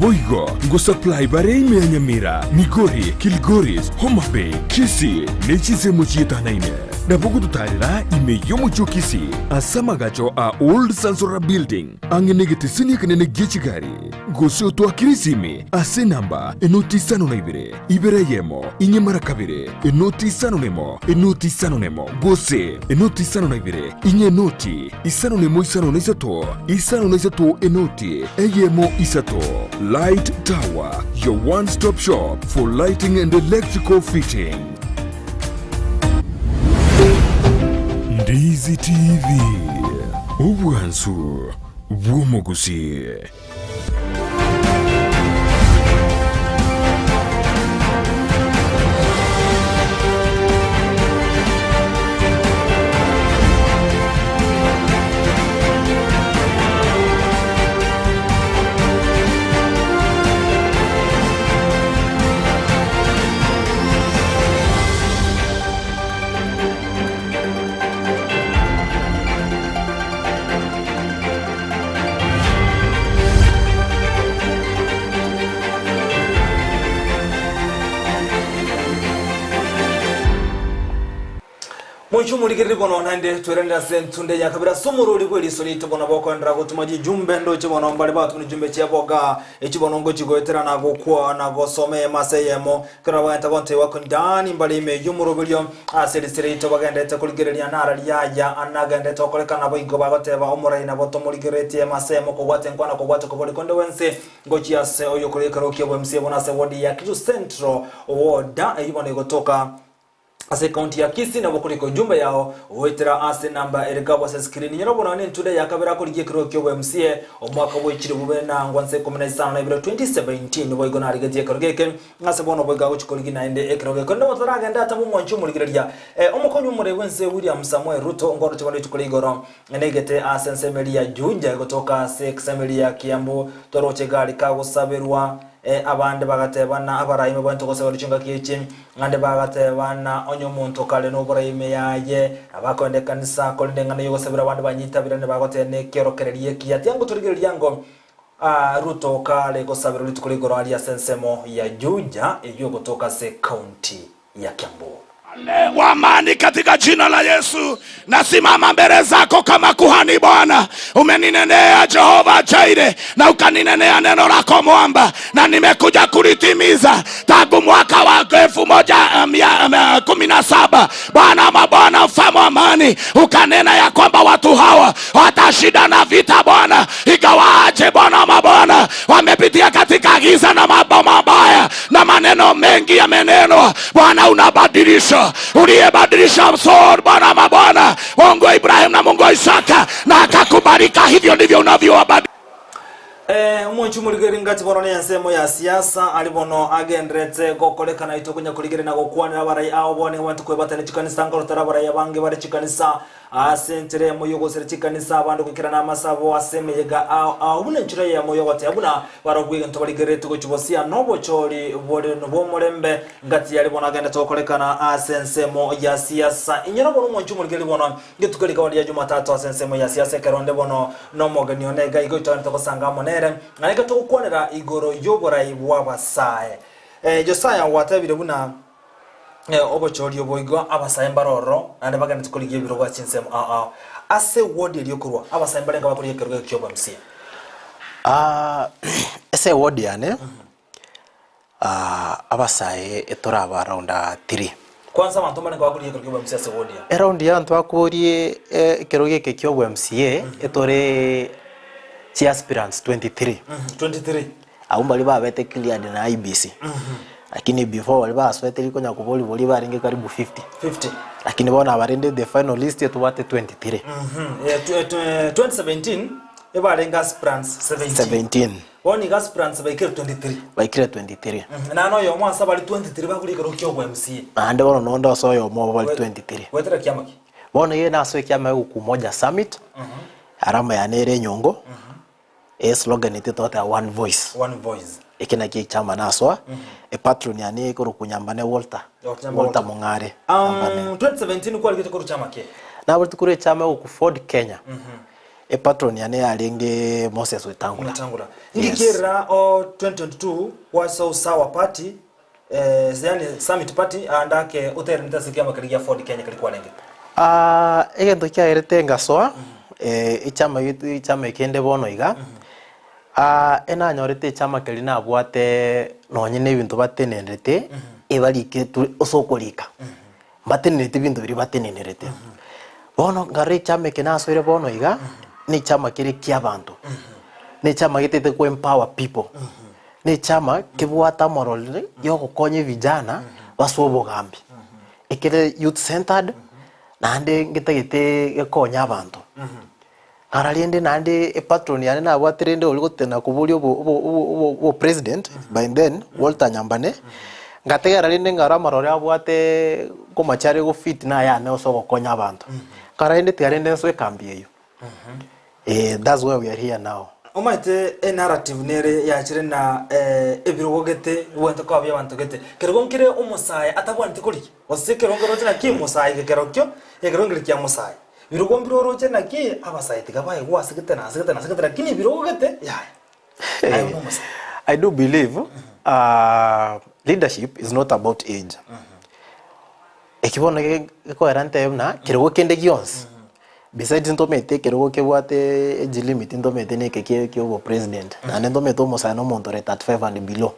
I: Boigo ngo supply bare ime Nyamira, Migori, Kilgoris, Homa Bay, Kisii nechize mochieta naine. Nabugu tutarira ime yomucho Kisii asamagacho a old Sansora building angenegete sini kanene gechigari gosio to akirisimi ase namba enoti sano na ibere yemo inye marakabire enoti sano nemo bose enoti sano na inye noti isano nemo isano na isato enoti eyemo isato. Light Tower, your one-stop shop for lighting and electrical fitting. Ndizi TV, Ubwansu, Bwomogusi.
A: Muchumulikiri bono nande twerenda sentunde yakabira somuruli kweli solito bono boko ndra gutumaji jumbe ndo chibono mbali batu njumbe chiaboga echibono ngo chigoetera nago kwa nago some maseyemo kara wanta konte wako ndani mbali me yumurubulyo aselisire ito bagenda takuligerelia nara lyaja anagenda tokoleka nabo igo bagoteba omura ina boto muligereti masemo ko wate nkwana ko wate ko boli konde wense ngo chiase oyo koleka rokia bwemse bona se wodi ya Kitu Central woda eyibone gotoka ase county ya Kisii na bokuliko jumbe yao wetera ase namba erigabo se screen nyarobona ne ntude yakabera ko ligekiro kyo MCA omwaka bwikiri bubena ngwanse 15 na 2017 boygo na rigetiye karugeke ngase bono boyga uchikoligi na ende ekroge kondo motaraga ndata mu mwanchu muligirelia omukonyu mure wense William Samuel Ruto ngoro chibano chikoligoro negete asense melia Juja gotoka se Melia Kiambu toroche gali kago saberwa abande bagatebana abarayime bwento kose baruchinga kichi ngande bagatebana onyo muntu kale no barayime yaye abakonde kanisa kolinde ngane yo gosebera abande banyitabira ne bagotene kerokererie kiyati yango turigereria ngo Ruto kale gosabira litukuligoro ali asensemo ya Juja eyo gotoka se county ya Kiambu.
N: Wa amani katika jina la Yesu, nasimama mbele zako kama kuhani Bwana. Umeninenea Jehova Jaire na ukaninenea neno lako mwamba, na nimekuja kulitimiza tangu mwaka wa 2017. Bwana mabwana, mfalme wa amani, ukanena ya kwamba watu hawa watashinda na vita Bwana, ikawaje Bwana mabwana wamepitia katika giza na mambo mabaya na maneno mengi yamenenwa. Bwana unabadilisha, uliyebadilisha msor Bwana mabwana, Mungu wa Ibrahim na Mungu wa Isaka, na akakubarika. Hivyo ndivyo unavyowabadilisha.
A: Mwanchu muligeri ngati bono ne nsemo ya siasa alibono agendrete gokolekana itokunya kuligeri na gokwana abarai aho bone wantu kwebatane chikanisa ngoro tarabarai abange bari chikanisa asentere moyogo sere chikanisa abandu kukira na masabo asemeyega aho bune nchira ya moyogo te abuna barogwe nto baligeri tuko chibosia nobo choli bole no mulembe ngati alibono agenda tokolekana asensemo ya siasa inyero bono mwanchu muligeri bono ngitukali ya Jumatatu asensemo ya siasa keronde bono no mogani onega igoito ntokosanga monere naleka tukukwanira igoro yobora ibwa basaye Josaya watabire buna obochori oboigo abasaye mbaroro ande bagana tukoligiye biro bwa chinsemo ase wodi eliyokurwa abasaye mbalenga bakoliye kerwe kyoba msia
H: ese wodi yane abasae etoraba around 3.
A: Kwanza abantu mane kwa kuliye kwa MCA segodia
H: around ya antu akuriye keroge ke kyo MCA etore chi aspirants 23
A: 23
H: au bali babete cleared na IBC lakini before wali baswete liko nyakuboli boli baringe karibu 50 lakini bona abarende the final list yetu wate 23
A: 2017 ebarenga aspirants 17 Oni aspirants baikira 23 na no yo mwansa bali 23 bakulika rokyo kwa MCA
H: ande bona nondo so yo mo bali 23
A: wetera kiama ki
H: bona ye na so kiama ku moja summit arama ya nere nyongo slogan itetote one voice ekena ki chama naswa patron yani ko kunyambane Walter Mongare
A: 2017 kwa alikete ko chama ke
H: na bali tukure chama ku Ford Kenya patron yani alenge Moses Wetangula
A: ngikira o 2022 was sawa party yani summit party andake utere nitasikia makaliya Ford Kenya kalikuwa lenge
H: egento kya eretenga soa ichama ikende bono iga ena nyorete chama kelina abwate nonyine ibintu batenenrete ebarike osokolika batenenrete ibintu biri batenenrete bono ngare chama kenasoire bono iga ni chama kiri kiabantu ni chama gitete ku empower people ni chama kibwata moral yo gukonye vijana basubo gambi ikere youth centered nande ngitagite gekonya abantu araliende nande patron yani na abwatirende oligotena kubuli obo president by then Walter Nyambane ngategera rinde ngaramarore abwate ko machare go fit na ya ne oso gukonya abantu karaende tiarende so ekambi eyo that's why we are here now.
A: Omaite narrative nere ya chirena ebirogete wente kwa bya bantu gete keronkire umusaya atabwanti kuri osekerongero tena ki musaya kekerokyo ekerongire kya musaya birogombiro roje na ki abasaya tigabaye wasigete na kini birogete ya
H: I do believe leadership is not about age. Ekibona ko erante na kerogo kende gyons besides ntomete kerogo kebwate age limit ntomete ne keke obo president na ntomete omusaya no monto 35 and below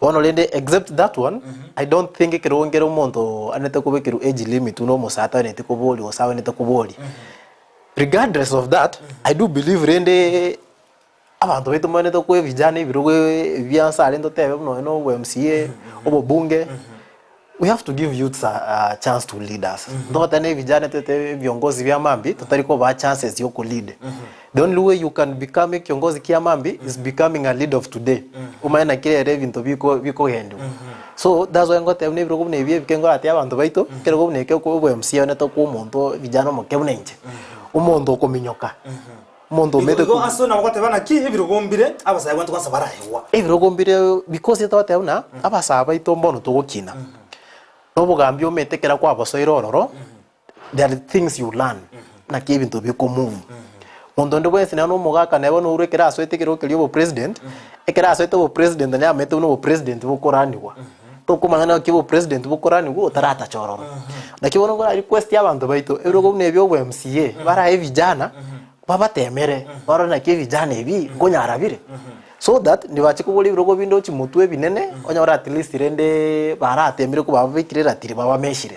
H: one already except that one I don't think kerogo ngero monto anete kubekiru age limit no musata nete kuboli osawe nete kuboli regardless of that I do believe rende abantu betu mane to kwe vijana ibirogo byansa alendo tebe no MCA obo bunge. We have to give youths a chance to lead us. Not any vijana tete viongozi vya mambi tutariko ba chances yo ku lead. The only way you can become kiongozi kia mambi is becoming a leader of today. Umaina kile revinto biko hendo. So that's why ngote ne biro kubne bie bikengo ati abantu baito kero kubne ke ko MCA ne to ku muntu vijana mo kebune nje. Umuntu ko minyoka. Mondo mete
A: ko asona ngote bana ki ibiro gombire abasaya gwantu kwanza barahewa.
H: Ibiro gombire because itote una abasaba baito mbono to gukina. No gambio metekera kwa basoiro ororo there are things you learn na kibintu biko move mondo ndo bwensi na no mugaka na bono urekera aswete kero kelio president ekera aswete bo president na amete no president bukoraniwa to kuma na kibo president bukoraniwa tarata chororo na kibono ngora request y'abantu baito ebirogo nebyo bwo MCA bara evijana baba temere bara na kivijana ebi ngonyarabire so that nibachikubuli birogo bindo chimutwe binene onyora at least rende bara atemire ko babikirira tiri baba meshire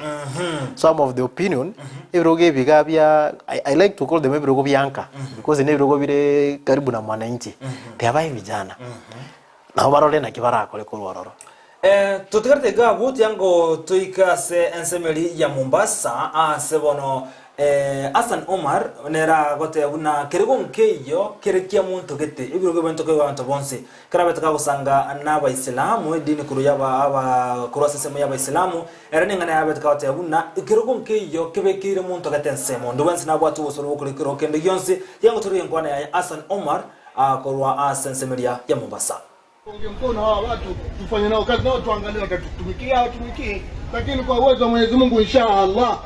H: some of the opinion ibirogo bigabya I like to call them ibirogo byanka because ne ibirogo bire karibu na mwananchi byabaye vijana na barole na kibara akole ko rororo
A: tutikarte ga buti yango tuikase ensemeli ya Mombasa sebono Hassan Omar nera gote una kerego nkeyo kerekia muntu gete ibirogo bento ko abantu bonse karabeta ka gusanga n'aba Islamu edini kuru yaba aba kurasa semo yaba Islamu erane ngana yabeta ka gote una kerego nkeyo kebekire muntu gete nsemo ndo bansi nabo atu bosoro kuri kero kende yonse yango turi nkwana ya Hassan Omar akorwa asensemelia ya Mombasa.
O: Unge mkono hawa watu tufanye nao kazi nao tuangalie watatutumikia watumiki lakini kwa uwezo wa Mwenyezi Mungu inshallah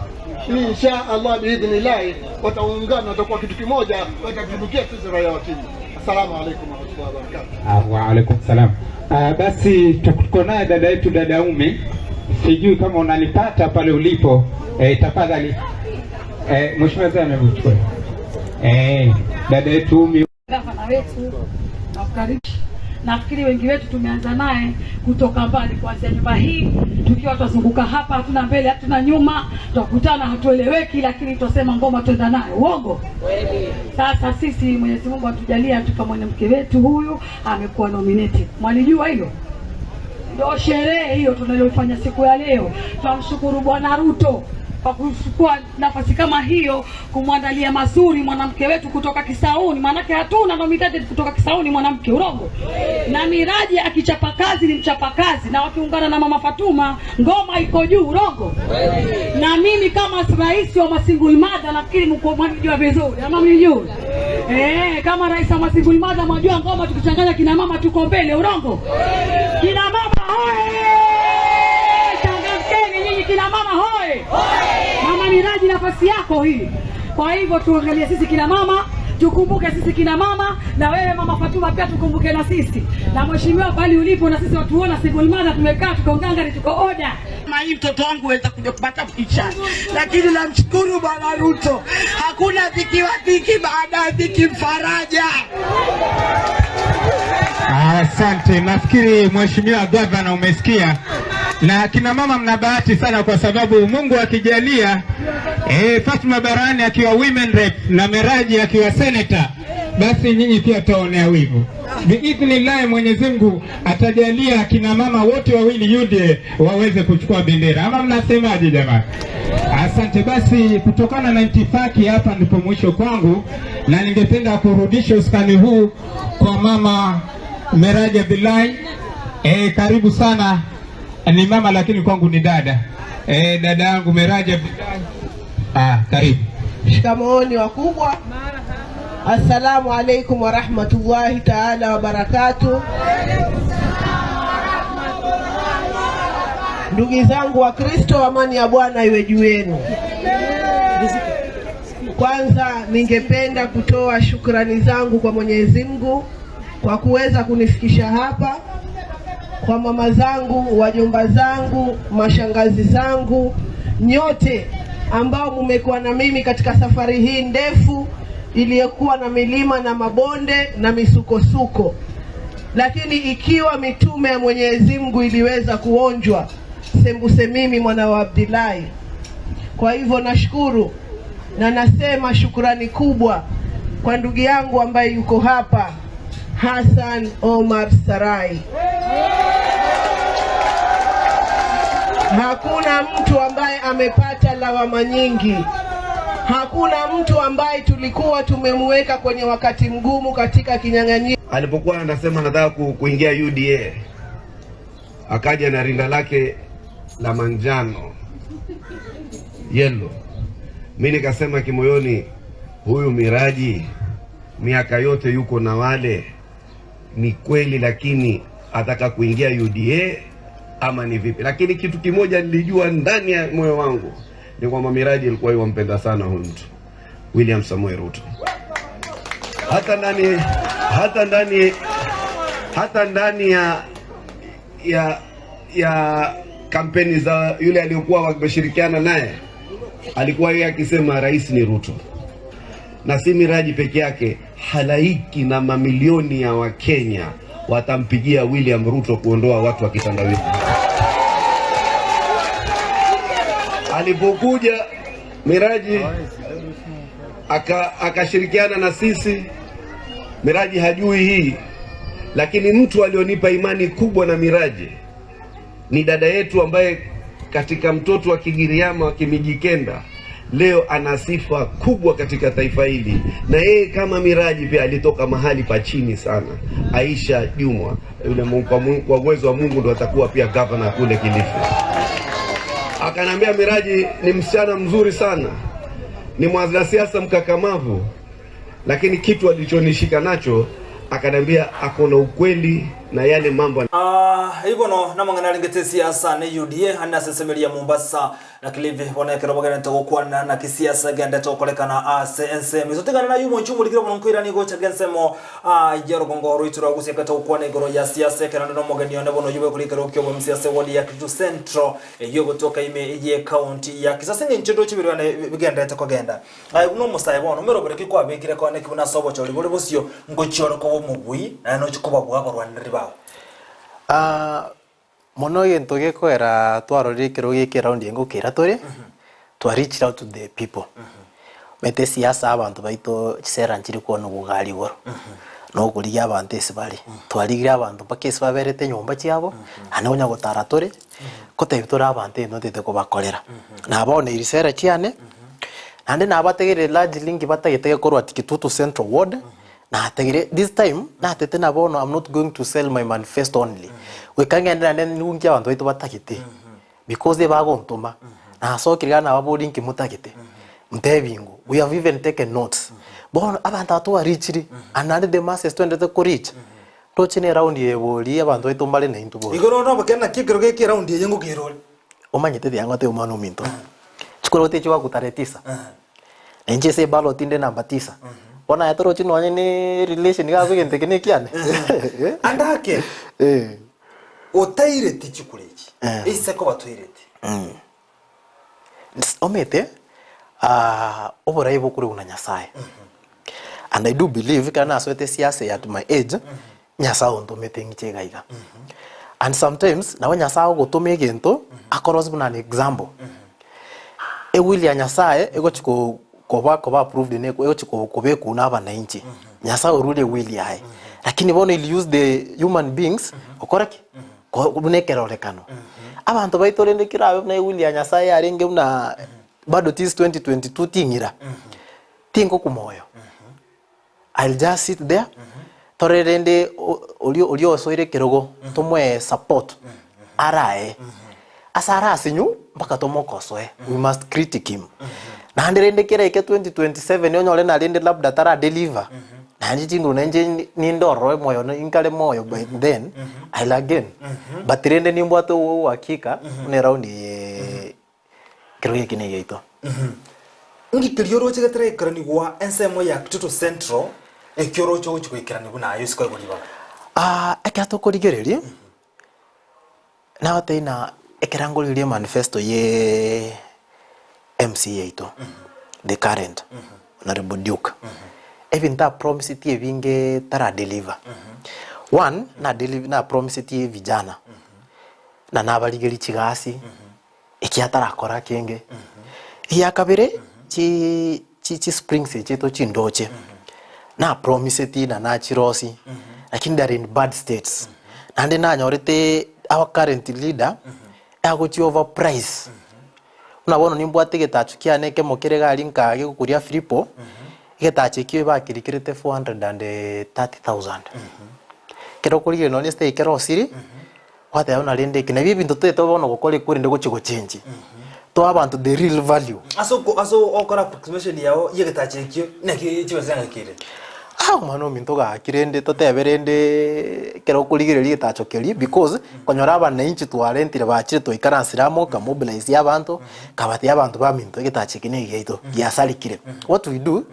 O: biidhnillah wataungana watakuwa kitu kimoja watatumikia sisi raia wa Kenya. Asalamu alaykum wa rahmatullahi wa barakatuh.
P: Wa alaykum salam. Basi tuko naye dada yetu dada Ume. Sijui kama unanipata pale ulipo. Tafadhali mheshimiwa sana mchukue. Dada yetu Ume.
Q: Gavana wetu nafikiri wengi wetu tumeanza naye kutoka mbali, kuanzia nyumba hii tukiwa tuzunguka hapa, hatuna mbele hatuna nyuma, tukutana hatueleweki, lakini tusema ngoma twenda nayo. Uongo? Sasa sisi Mwenyezi Mungu atujalia tukamwona mke wetu huyu amekuwa nominated. Mwalijua hilo? Ndio sherehe hiyo tunayofanya siku ya leo. Tunamshukuru Bwana Ruto kwa kuchukua nafasi kama hiyo kumwandalia mazuri mwanamke wetu kutoka Kisauni, maanake hatuna nominated kutoka Kisauni mwanamke. Urongo? Na Miraji akichapa kazi ni mchapa kazi, na wakiungana na Mama Fatuma ngoma iko juu. Urongo? Na mimi kama rais wa masingle mother nafikiri mko mnajua vizuri ama mnijui? Kama rais wa masingle mother mnajua ngoma tukichanganya kina mama tuko mbele. Urongo? Kina mama hoye! Changamkeni nyinyi kina mama hoye! Mama Miraji nafasi yako hii. Kwa hivyo tuangalie sisi kina mama, tukumbuke sisi kina mama, na wewe Mama Fatuma pia tukumbuke na sisi. Na mheshimiwa bali ulipo na sisi watuona single mother tumekaa tukonganga ni tuko oda.
R: Hii mtoto wangu weza kuja kupata picha. Lakini namshukuru Bwana Ruto. Hakuna dhiki wa dhiki baada ya dhiki faraja.
P: Asante, nafikiri mheshimiwa gavana umesikia. Na kina mama mna bahati sana kwa sababu Mungu akijalia Fatuma Barani akiwa women rep na Miraji akiwa senator, basi nyinyi pia taonea wivu. Biidhnillah Mwenyezi Mungu atajalia kina mama wote wawili UDA waweze kuchukua bendera. Ama mnasemaje jamani? Asante. Basi kutokana na intifaki hapa ndipo mwisho kwangu, na ningependa kurudisha usukani huu kwa Mama Miraji Abdullahi. Karibu sana. Ni mama lakini kwangu ni dada. Dada yangu Miraji Abdullahi. Karibu.
R: Shikamooni wakubwa. Assalamu alaikum wa rahmatullahi ta'ala wa barakatuh. Ndugu zangu wa Kristo, amani ya Bwana iwe juu yenu. Kwanza ningependa kutoa shukrani zangu kwa Mwenyezi Mungu kwa kuweza kunifikisha hapa, kwa mama zangu, wajomba zangu, mashangazi zangu, nyote ambao mmekuwa na mimi katika safari hii ndefu iliyokuwa na milima na mabonde na misukosuko, lakini ikiwa mitume ya Mwenyezi Mungu iliweza kuonjwa, sembuse mimi mwana wa Abdullahi. Kwa hivyo nashukuru na nasema shukrani kubwa kwa ndugu yangu ambaye yuko hapa, Hassan Omar Sarai. Hakuna mtu ambaye amepata lawama nyingi. Hakuna mtu ambaye tulikuwa tumemweka kwenye wakati mgumu katika kinyang'anyiro.
S: Alipokuwa anasema nataka kuingia UDA, akaja na rinda lake la manjano yellow. Mimi nikasema kimoyoni, huyu Miraji miaka yote yuko na wale, ni kweli, lakini ataka kuingia UDA ama ni vipi? Lakini kitu kimoja nilijua ndani ya moyo wangu ni kwamba Miraji alikuwa yumpenda sana huyu mtu William Samoei Ruto. Hata ndani ya kampeni za yule aliyokuwa wakishirikiana naye, alikuwa yeye akisema rais ni Ruto. Na si Miraji peke yake, halaiki na mamilioni ya Wakenya watampigia William Ruto kuondoa watu wa kitandawili. Alipokuja Miraji akashirikiana na sisi, Miraji hajui hii, lakini mtu alionipa imani kubwa na Miraji ni dada yetu ambaye katika mtoto wa Kigiriama wa Kimijikenda leo ana sifa kubwa katika taifa hili, na yeye kama Miraji pia alitoka mahali pa chini sana. Aisha Jumwa, yule kwa uwezo wa Mungu ndo atakuwa pia governor kule Kilifi. Akanambia Miraji ni msichana mzuri sana, ni mwanasiasa mkakamavu, lakini kitu alichonishika nacho akanambia ako na ukweli na yale mambo.
A: Ibono namangana lingete siasa ne UDA hana sesemelia Mombasa na Kilifi bona kerobagana tokwana na kisiasa ganda tokolekana ANC mizotegana na yumo nchumu likira bonkwira ni gocha gensemo yero gongoro itura guseka tokwana igoro ya siasa kana no mogani ona bono yube kulikira okyo bo msiasa wodi ya Kitu Central yogo toka ime ye county ya kisasa nchendo chibirwa na bigenda tokogenda uno musaye bono merobere kikwa bekire kwa ne kibuna sobo choli bole bosio ngochoro ko mubui na no chikuba bwa barwaniri bawo
H: mono yento gekwera twarori kiro giki round yengo kira tore to reach out to the people mete siasa abantu baito chisera nchiri kono gugari goro no kuriya abantu esibali twarigira abantu bakesi baberete nyomba cyabo anonya gutara tore kotebitora abantu no tete ko bakorera nabone irisera cyane nande nabategere large link batagete korwa ati Kitu Central Ward na tegere this time na tete nabono I'm not going to sell my manifesto only we can get and then nungi abantu baito batakite because they bagontoma na so kirana babodi nki mutakite mtebingo we have even taken notes bono abantu atwa richiri and the masses to ndete ko reach to chine round yeboli abantu baito mbale na into bo
A: igoro no bakena kikiro geki round yengo kirole
H: omanyete de yango te umano minto chikoro te chwa kutaretisa enje se balo tinde namba 9 ona yatoro chino ni relation ga bigente kene kiane
A: andake otaire tichikuleji ise ko batoirete
H: omete oborai bokure una nyasaye and I do believe kana aswete siasa at my age nyasaye ontomete ngichegaiga and sometimes na nyasaye gotome gento akoros buna an example William nyasaye ego chiko koba approved ne ko chiko kobe kuna bana inchi nyasaye urule William hai lakini bono il use the human beings okoraki ko bunekera olekano abantu baitorende kirabe na William nyasaye arenge una bado tis 2022 tingira tingo kumoyo I'll just sit there torerende olio soire kerogo tomwe support arae asara sinyu mpaka tomokosoe we must critique him na ndirende kereke 2027 onyole na rende labda tara deliver na njingu nje ni ndoro moyo inkale moyo by then I'll again but rende ni mbwato hakika ne round kirege kine yeito
A: ngi kirioro chegetere ikrani wa ensemo ya Kitu Central ekyoro cyo chikwekerani buna ayo sikwa boliba
H: akato korigereri na wataina ekerangolirie manifesto ye MCA ito the current honorable Duke even that promise tie vinge tara deliver one na deliver na promise tie vijana na nabaligeri chigasi ikiatara kora kenge ya kabere chi springs chito chindoche na promise tie na chirosi lakini they are in bad states and na nyorete our current leader agochi overprice unabona nimbwate getachukia neke mokere gali nkage kukuria Filipo getachekiwe bakirikirete 430,000 kero kuri no ni stay kero siri wate ona lende kina bibi ndoto to bono gukore kuri ndego chigo change to abantu the real value
A: aso okora approximation yao yegetachekiwe neke chibazanga kire
H: mano mintoga kirende toteberende kero kuligirerie tachokeri because konyora abana inchi twarentire bachire to ikaransiramo ka mobilize abantu kabati abantu ba minto getachikine geito yasalikire what we do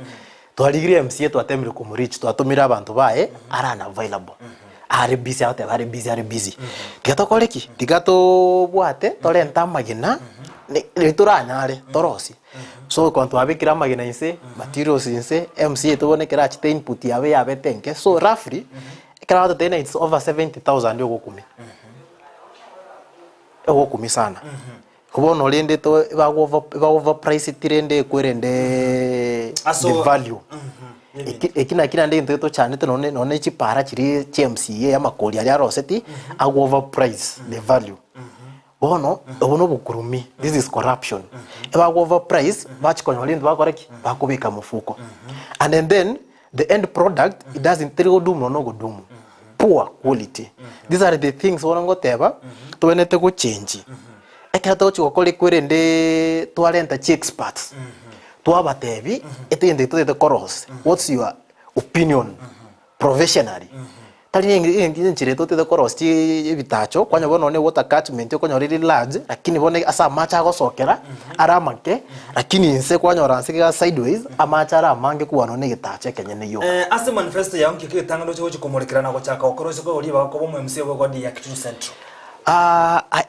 H: twaligire MCA twatemire kumurich twatumira abantu bae arana available are busy tigato tigato bwate torenta magina ni turanyare torosi so kwantu abikira magina inse materials inse MCA tubonekera chite input yabe tenke so roughly ikara tena it's over 70,000 yo kumi sana kubono lende to ba over price tirende kwerende the value ekina ndende to chane to none chipara chiri MCA ya makoli ya roseti over price the value bono bukurumi this is corruption eba over price bachikonyo lindu bakoreki bakubika mufuko and then the end product it doesn't trigodumu no godumu poor quality these are the things wonangoteba tuwenete go change ekata chikokole kwerende twalenta chi experts twabatebi etende to the chorus what's your opinion professionally tari ngi njire to te korosti bitacho kwanya bono ne water catchment ko nyoriri large lakini bone asa macha gocokera aramake lakini inse kwanya oranse ga sideways amacha ara mange kuwano ne gitache kenye ne yo
A: ase manifesto ya nkike tangano cyo kumurikira na gochaka okorosi ko uri bako bo MC bo godi ya Kitui Central.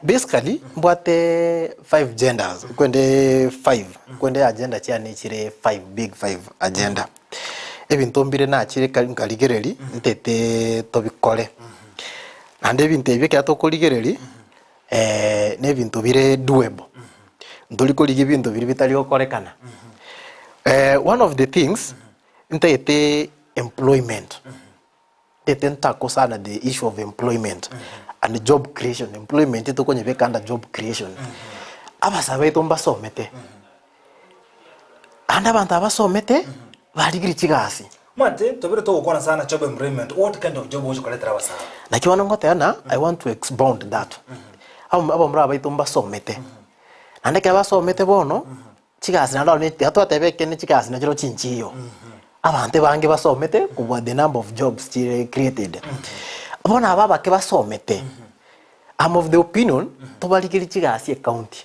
H: Basically mbwate 5 genders kwende 5 kwende agenda chia ni chire 5 big 5 agenda ebintu mbire na chire kaligereri ntete tobikore ande bintu ebye kya tokoligereri ne bintu bire doable ndoli koligi bintu bire bitali okorekana one of the things ntete employment tete ntako sana the issue of employment and job creation. Employment ito kwenye beka under job creation abasaba ito mbasomete anda bantu abasomete baligiri chigasi
A: mate tobere to gukora sana job employment. What kind of job woje koletera abasaba
H: nakiwana ngoteana I want to expound that abo mraba ito mbasomete ande ke basomete bono chigasi na ndone ato atebeke ni chigasi na chiro chinchiyo abantu bange basomete kubwa the number of jobs created bona baba ke basomete I'm of the opinion to baligiri chigasi county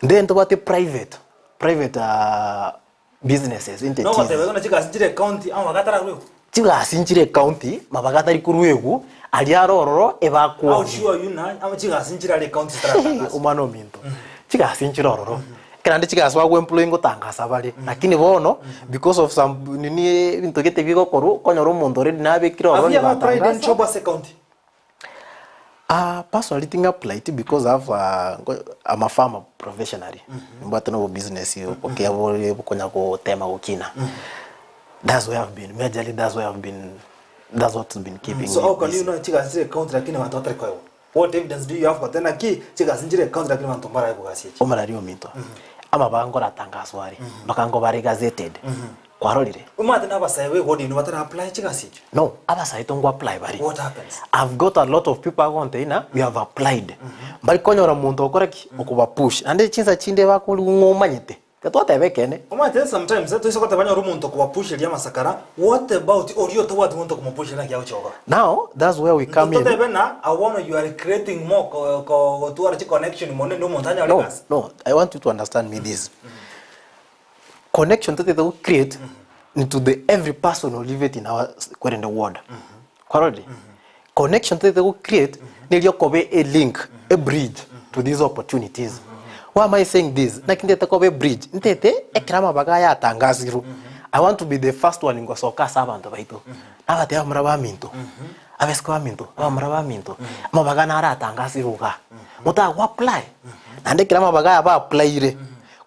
H: then to bate private businesses entities
A: no batebe na chigasi chire county amagatara rwe
H: chigasi chire county mabagatari kurwegu ali arororo ebakwo
A: how sure you know ama chigasi chire county strata
H: umano minto chigasi chirororo kandi chigasi wa employing gutangasa bali lakini bono because of some nini bintu gete bigo koru konyoro umuntu red nabe kiroro
A: ni batangasa pride job as county
H: personally think applied because I'm a farmer professionally but no business you okay abo konya ko tema gukina that's where I've been majorly that's what's been keeping
A: so
H: me
A: how can you know chigasi county lakini watu watari kwa what evidence do you have but then aki chigasi county lakini watu mbara yako
H: omarario minto ama bangora tangaswari bakango bari gazetted kwarorire
A: umate nabasaye godi ni batara apply chigasi
H: no abasaye tongo apply bari
A: what happens
H: I've got a lot of people container we have applied bari konyora muntu okoreki okuba push ande chinza chinde bakuri ngomanyete katotebekene
A: umate sometimes to isoko tabanya rumuntu okuba push ya masakara what about oriyo to what muntu okupush na kya uchoga
H: now that's where we come in
A: totebena I want you are creating more to our connection money no montanya
H: legas no I want you to understand me this connection that they create into the every person who live it in our in the world correctly connection that they create nilio kobe a link a bridge to these opportunities why am I saying this nakindete kobe bridge ntete ekrama bagaya tangaziru I want to be the first one in gosoka sabantu baito abate amraba minto abesko minto amraba minto mabagana ara tangaziruga muta apply ande krama bagaya ba apply re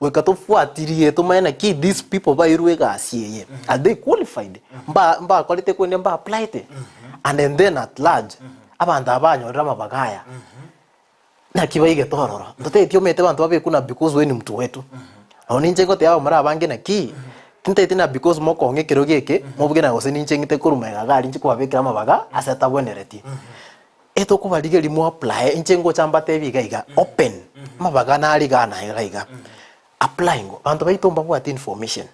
H: wekatofuatirie tumaena ki these people ba irwega asiye are they qualified mba quality kwende mba applied and then at large abantu abanyorera mabagaya na kibaige tororo ndote tio mete bantu babe kuna because we ni mtu wetu oni njengo te aba mara bange na ki tinte tina because moko ngekero geke mobuge na gose ninche ngite kurumega gari nchi kwabekira mabaga aseta bonereti eto kubalige limo apply njengo chamba tebi gaiga open mabaga na ali gana gaiga applying abantu baitomba bwati information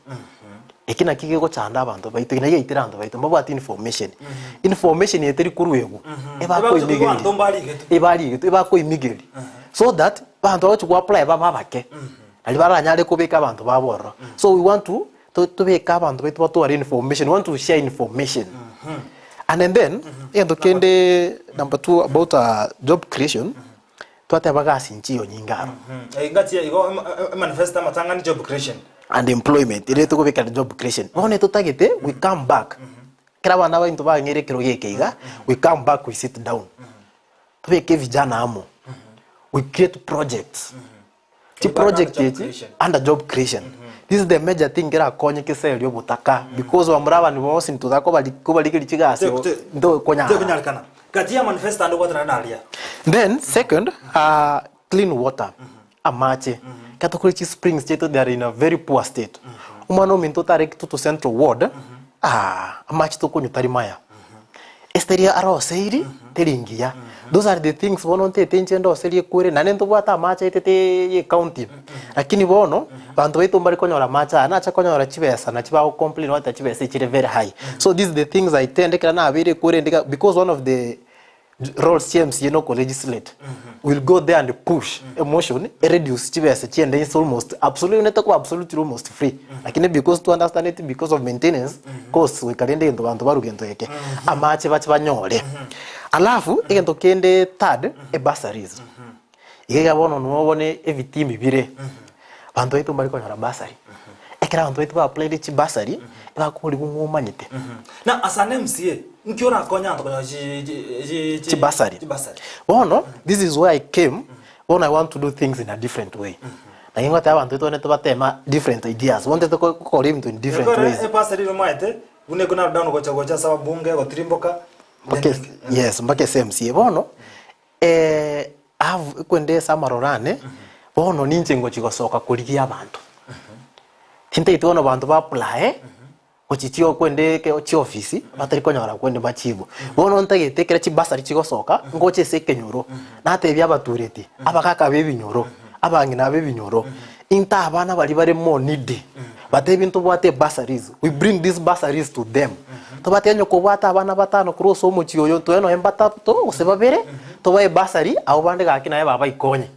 H: ekina kigego chanda abantu baito ina yeitira abantu baito bwati information yeteri kurwego eba ko imigeli so that abantu bacho ku apply baba bake ali baranyale kubeka abantu baboro so we want to beka abantu baito batu information we want to share information and then endo kende number 2 about job creation twate bagasi nchiyo nyingaro
A: ingati igo manifesta matanga ni job creation
H: and employment ile to kubeka job creation one tutagete we come back kila bana ba into ba ngere kiro yekeiga we come back we sit down tubeke vijana amo we create projects the project is under job creation this is the major thing era konye kiselio butaka because wamraba ni bose ntuzako balikiri chigasi ndo konya
A: katia manifesta ndo watu nalia
H: then second clean water amache katokulichi springs state they are in a very poor state umano minto tarek to central ward amache to konyo tarimaya esteria aro seiri teringia Those are the things bono ntete nchendo serie kure na nento bwata macha itete ye county. Lakini bono bantu baitu mbali konyora macha na acha konyora chibesa na chiba complain wata chibesa chire very high. So these are the things I tend kana abire kure ndika because one of the roles CMC you know co-legislate will go there and push emotion reduce chibesa chiende is almost absolutely netako absolutely almost free. Lakini because to understand it because of maintenance costs we kalende ndo bantu barugento yeke amache banyore. Alafu egento kende third bursaries. Igega bono nuobone evitimbi bire. Bantu baitu mbali konyora bursary. Ekera bantu baitu ba apply chi bursary bakuri bumumanyite.
A: Na asane MCA nkiona konya ntokonya
H: chi bursary. Bono this is where I came when I want to do things in a different way. Na ingota abantu baitu neto batema different ideas. Wanted to call him in different ways.
A: E bursary romaite une kuna down gocha sababu bunge gotirimboka.
H: Okay, yes, mbake CMC bono have kwende samarorane bono ninje ngo chigosoka kurigia abantu. Tinte itono bantu ba apply ochitio kwende ke ochi office batari konyora kwende machibo. Bono ntagetekera chibasari chigosoka ngoche sekenyoro natebya abatureti abakaka bebinyoro abangina bebinyoro inta abana bali bare mo needy. Batebi nto bwate bursaries. We bring these bursaries to them. To batenyo ko bwata abana batano cross omo chiyoyo to eno embata to osebabere to bae bursary au bande ga kina baba ikonye.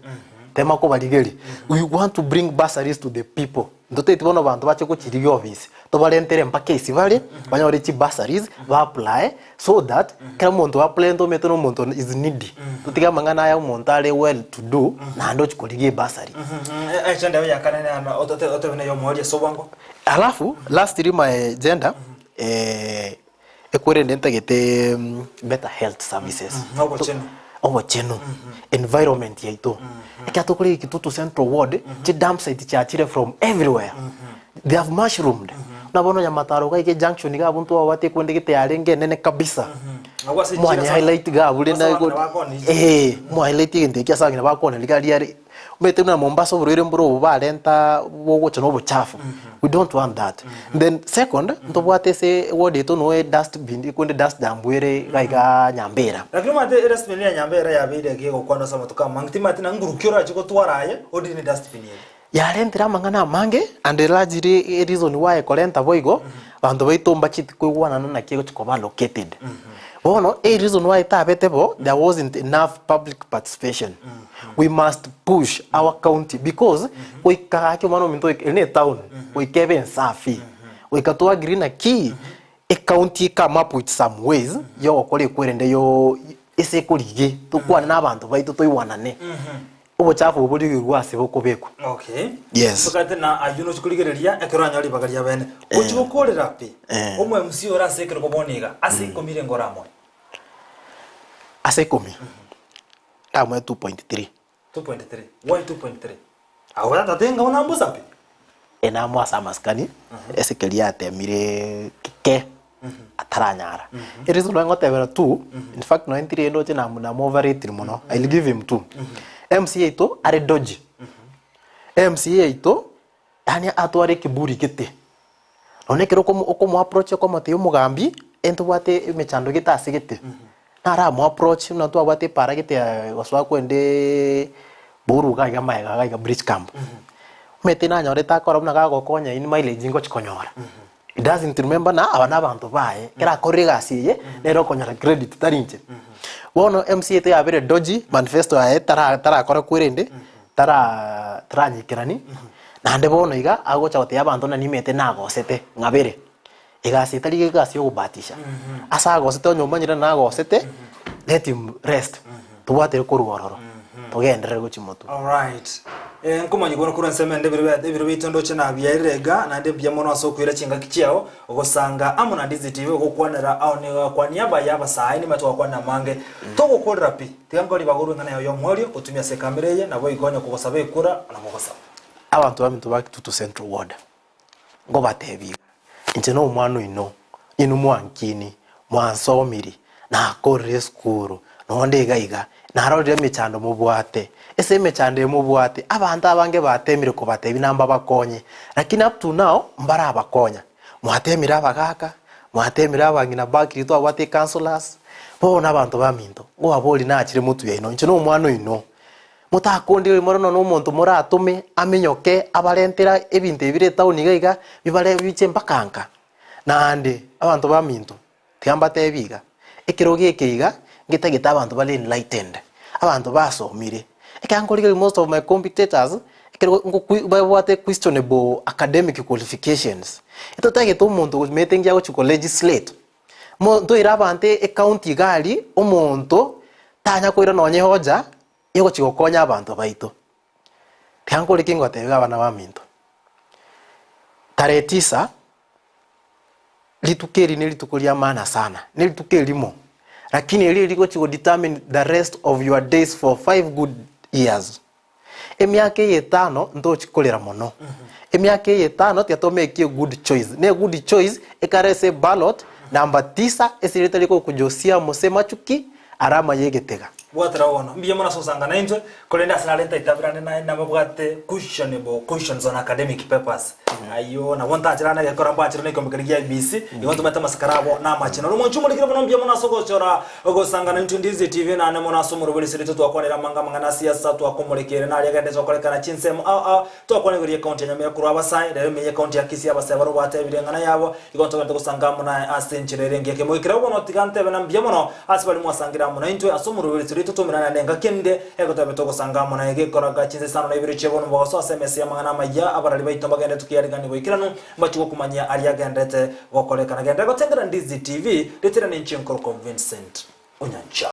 H: Tema ko baligeri. We want to bring bursaries to the people. Ndote itibono bantu bache ko chirigi office. To balentere mpaka isibale banyore chi bursaries ba apply so that kama muntu apply ndo metono muntu is needy. Tutiga mangana ya muntu ale well to do na ndo chikoligi bursary.
A: Agenda ya kanene na otote bene yo moja sobango.
H: Alafu last year my agenda ekwere ndentagete better health services. Obocheno environment yaito ekatokore kitutu central ward chi dump site chachire from everywhere. They have mushroomed na bono ya mataro ga junction ga buntu wate kwende gite arenge nene kabisa. Mwanya highlight ga bule na mo highlight ngende kya sangina bakone ligari yari umete na Mombasa burire mburo balenta wogo chono buchafu. We don't want that. Then second ndo bwate se wode to no dustbin kwende dust dambwere gaiga nyambera.
A: Lakini mate dustbin ya nyambera ya bide gego kwano sama tuka mangti mate na ngurukira chiko twaraye odi ni dustbin ye. Yarentira
H: mangana mange and largely reason why kolenta boigo bantu baitomba chiti kwigwana na kigo chikoba located. Bono a reason why tabetebo there wasn't enough public participation. We must push our county because we kaki mano minto ene town we kebe safi we katoa green a key a county come up with some ways yo kole kwerende yo ese kulige to kwa na abantu baitu to iwanane ubo chafu ubudi rwase bokobeko.
A: Okay,
H: yes,
A: sokate na ayuno chikuligereria ekeranya ali bagaria bene uchigokorera pe omwe MC ora sekero koboniga ase komire ngoramo
H: ase komi amwe 2.3
A: why 2.3 awara tatenga unambuza pe
H: ena mwasa maskani esekelia atemire ke ataranyara it is no ngotebera 2 in fact no entry endo tena na overrate muno I'll give him 2 MCA to are dodge MCA to yani atware kiburi kete onekero komo approach komo te umugambi ento bwate mechando gitasigete nara mo approach na to bwate para gite waswa kwende buru ga mai ga bridge camp metina nyore ta kora na ga gokonya in mileage ngo chikonyora it doesn't remember na abana bantu bae kera korega siye nero konyara credit tarinche wono MCA te abere doji manifesto ae tara kora kwirende tara nyikirani na nde bono iga agocha gote abantu na nimete nago sete ngabere iga sitari iga sio kubatisha asa go sete nyomba nyira nago sete let him rest tuwate kurugororo tugendere guchimoto.
A: All right, nkumanyi gono kura nsemende biro bitondo chena byarega na nde byamono asokwira chinga kichao ogosanga amuna Ndizi TV okwanera aone kwa niaba yaba saini matwa kwa na mange togo kodra pi tingangoli baguru ngana yo mworio utumia se kamera ye nabo igonya kugosabe kura na mugosa
H: abantu bamintu back to central ward ngo batebi nje no umwana ino mwankini mwansomiri na kore skuru nonde gaiga narode mechando mubwate ese mechando mubwate abantu abange batemire ko batebi namba bakonye lakini up to now mbara abakonya mwatemira abagaka mwatemera abangina bakiri to abate counselors bona abantu baminto ngo aboli na akire mutu yaino ncho no mwana ino mutakondire morono no muntu muratume amenyoke abarentera ebintu ebire tauni gaiga bibare biche mpakanka nande abantu baminto tiamba tebiga ekiroge keiga ngitagita abantu bale enlightened abantu basomire ekankorige most of my competitors what questionable academic qualifications. Ito tage to muntu meeting ya go legislate. Muntu irabante e county gali omuntu tanya ko ira nonye hoja yego chigokonya abantu baito. Tiango likingo te gabana ba minto. Tarehe 9 litukeri nilitukulia maana sana. Nilitukeri mo. Lakini ili liko chigo determine the rest of your days for 5 good years. Emiaka yetano ndo chikolera mono. Emiaka yetano tiato make a good choice. Ne good choice ekarese ballot number 9 esireta liko kujosia mosema chuki arama yegetega.
A: Wataraona mbiye mona sosanga nainje kolenda sanalenta itabirane na mabwate questions on academic papers. Ayo na wonta ajirana ya koramba ajirana ikomekeriya BC iwanto mata maskarabo na machino rumo nchumo likira bono mbiye mona soko chora ogosanga na Ndizi TV na ne mona somo robeli sirito twakonera manga na siasa twakomolekere na yagende zokolekana chinsemo twakonegori account ya nyamira kuru abasai rero menye account ya kisi abasai baro bate birengana yabo igonto bento gusanga mona asenchirere ngeke moikira bono tigante bana mbiye mono asibali mwasangira mona into asomo robeli sirito tumina nenga kende egotabe togosanga mona yegekoraga chinze sano na ibiri chebono boso SMS ya mangana maya abarali baito bagende tukiyarigani boikirano mbachi gokumanya ari yagendete gokolekana gende gotengera Ndizi TV letera ninchi nkoro Vincent Onyancha.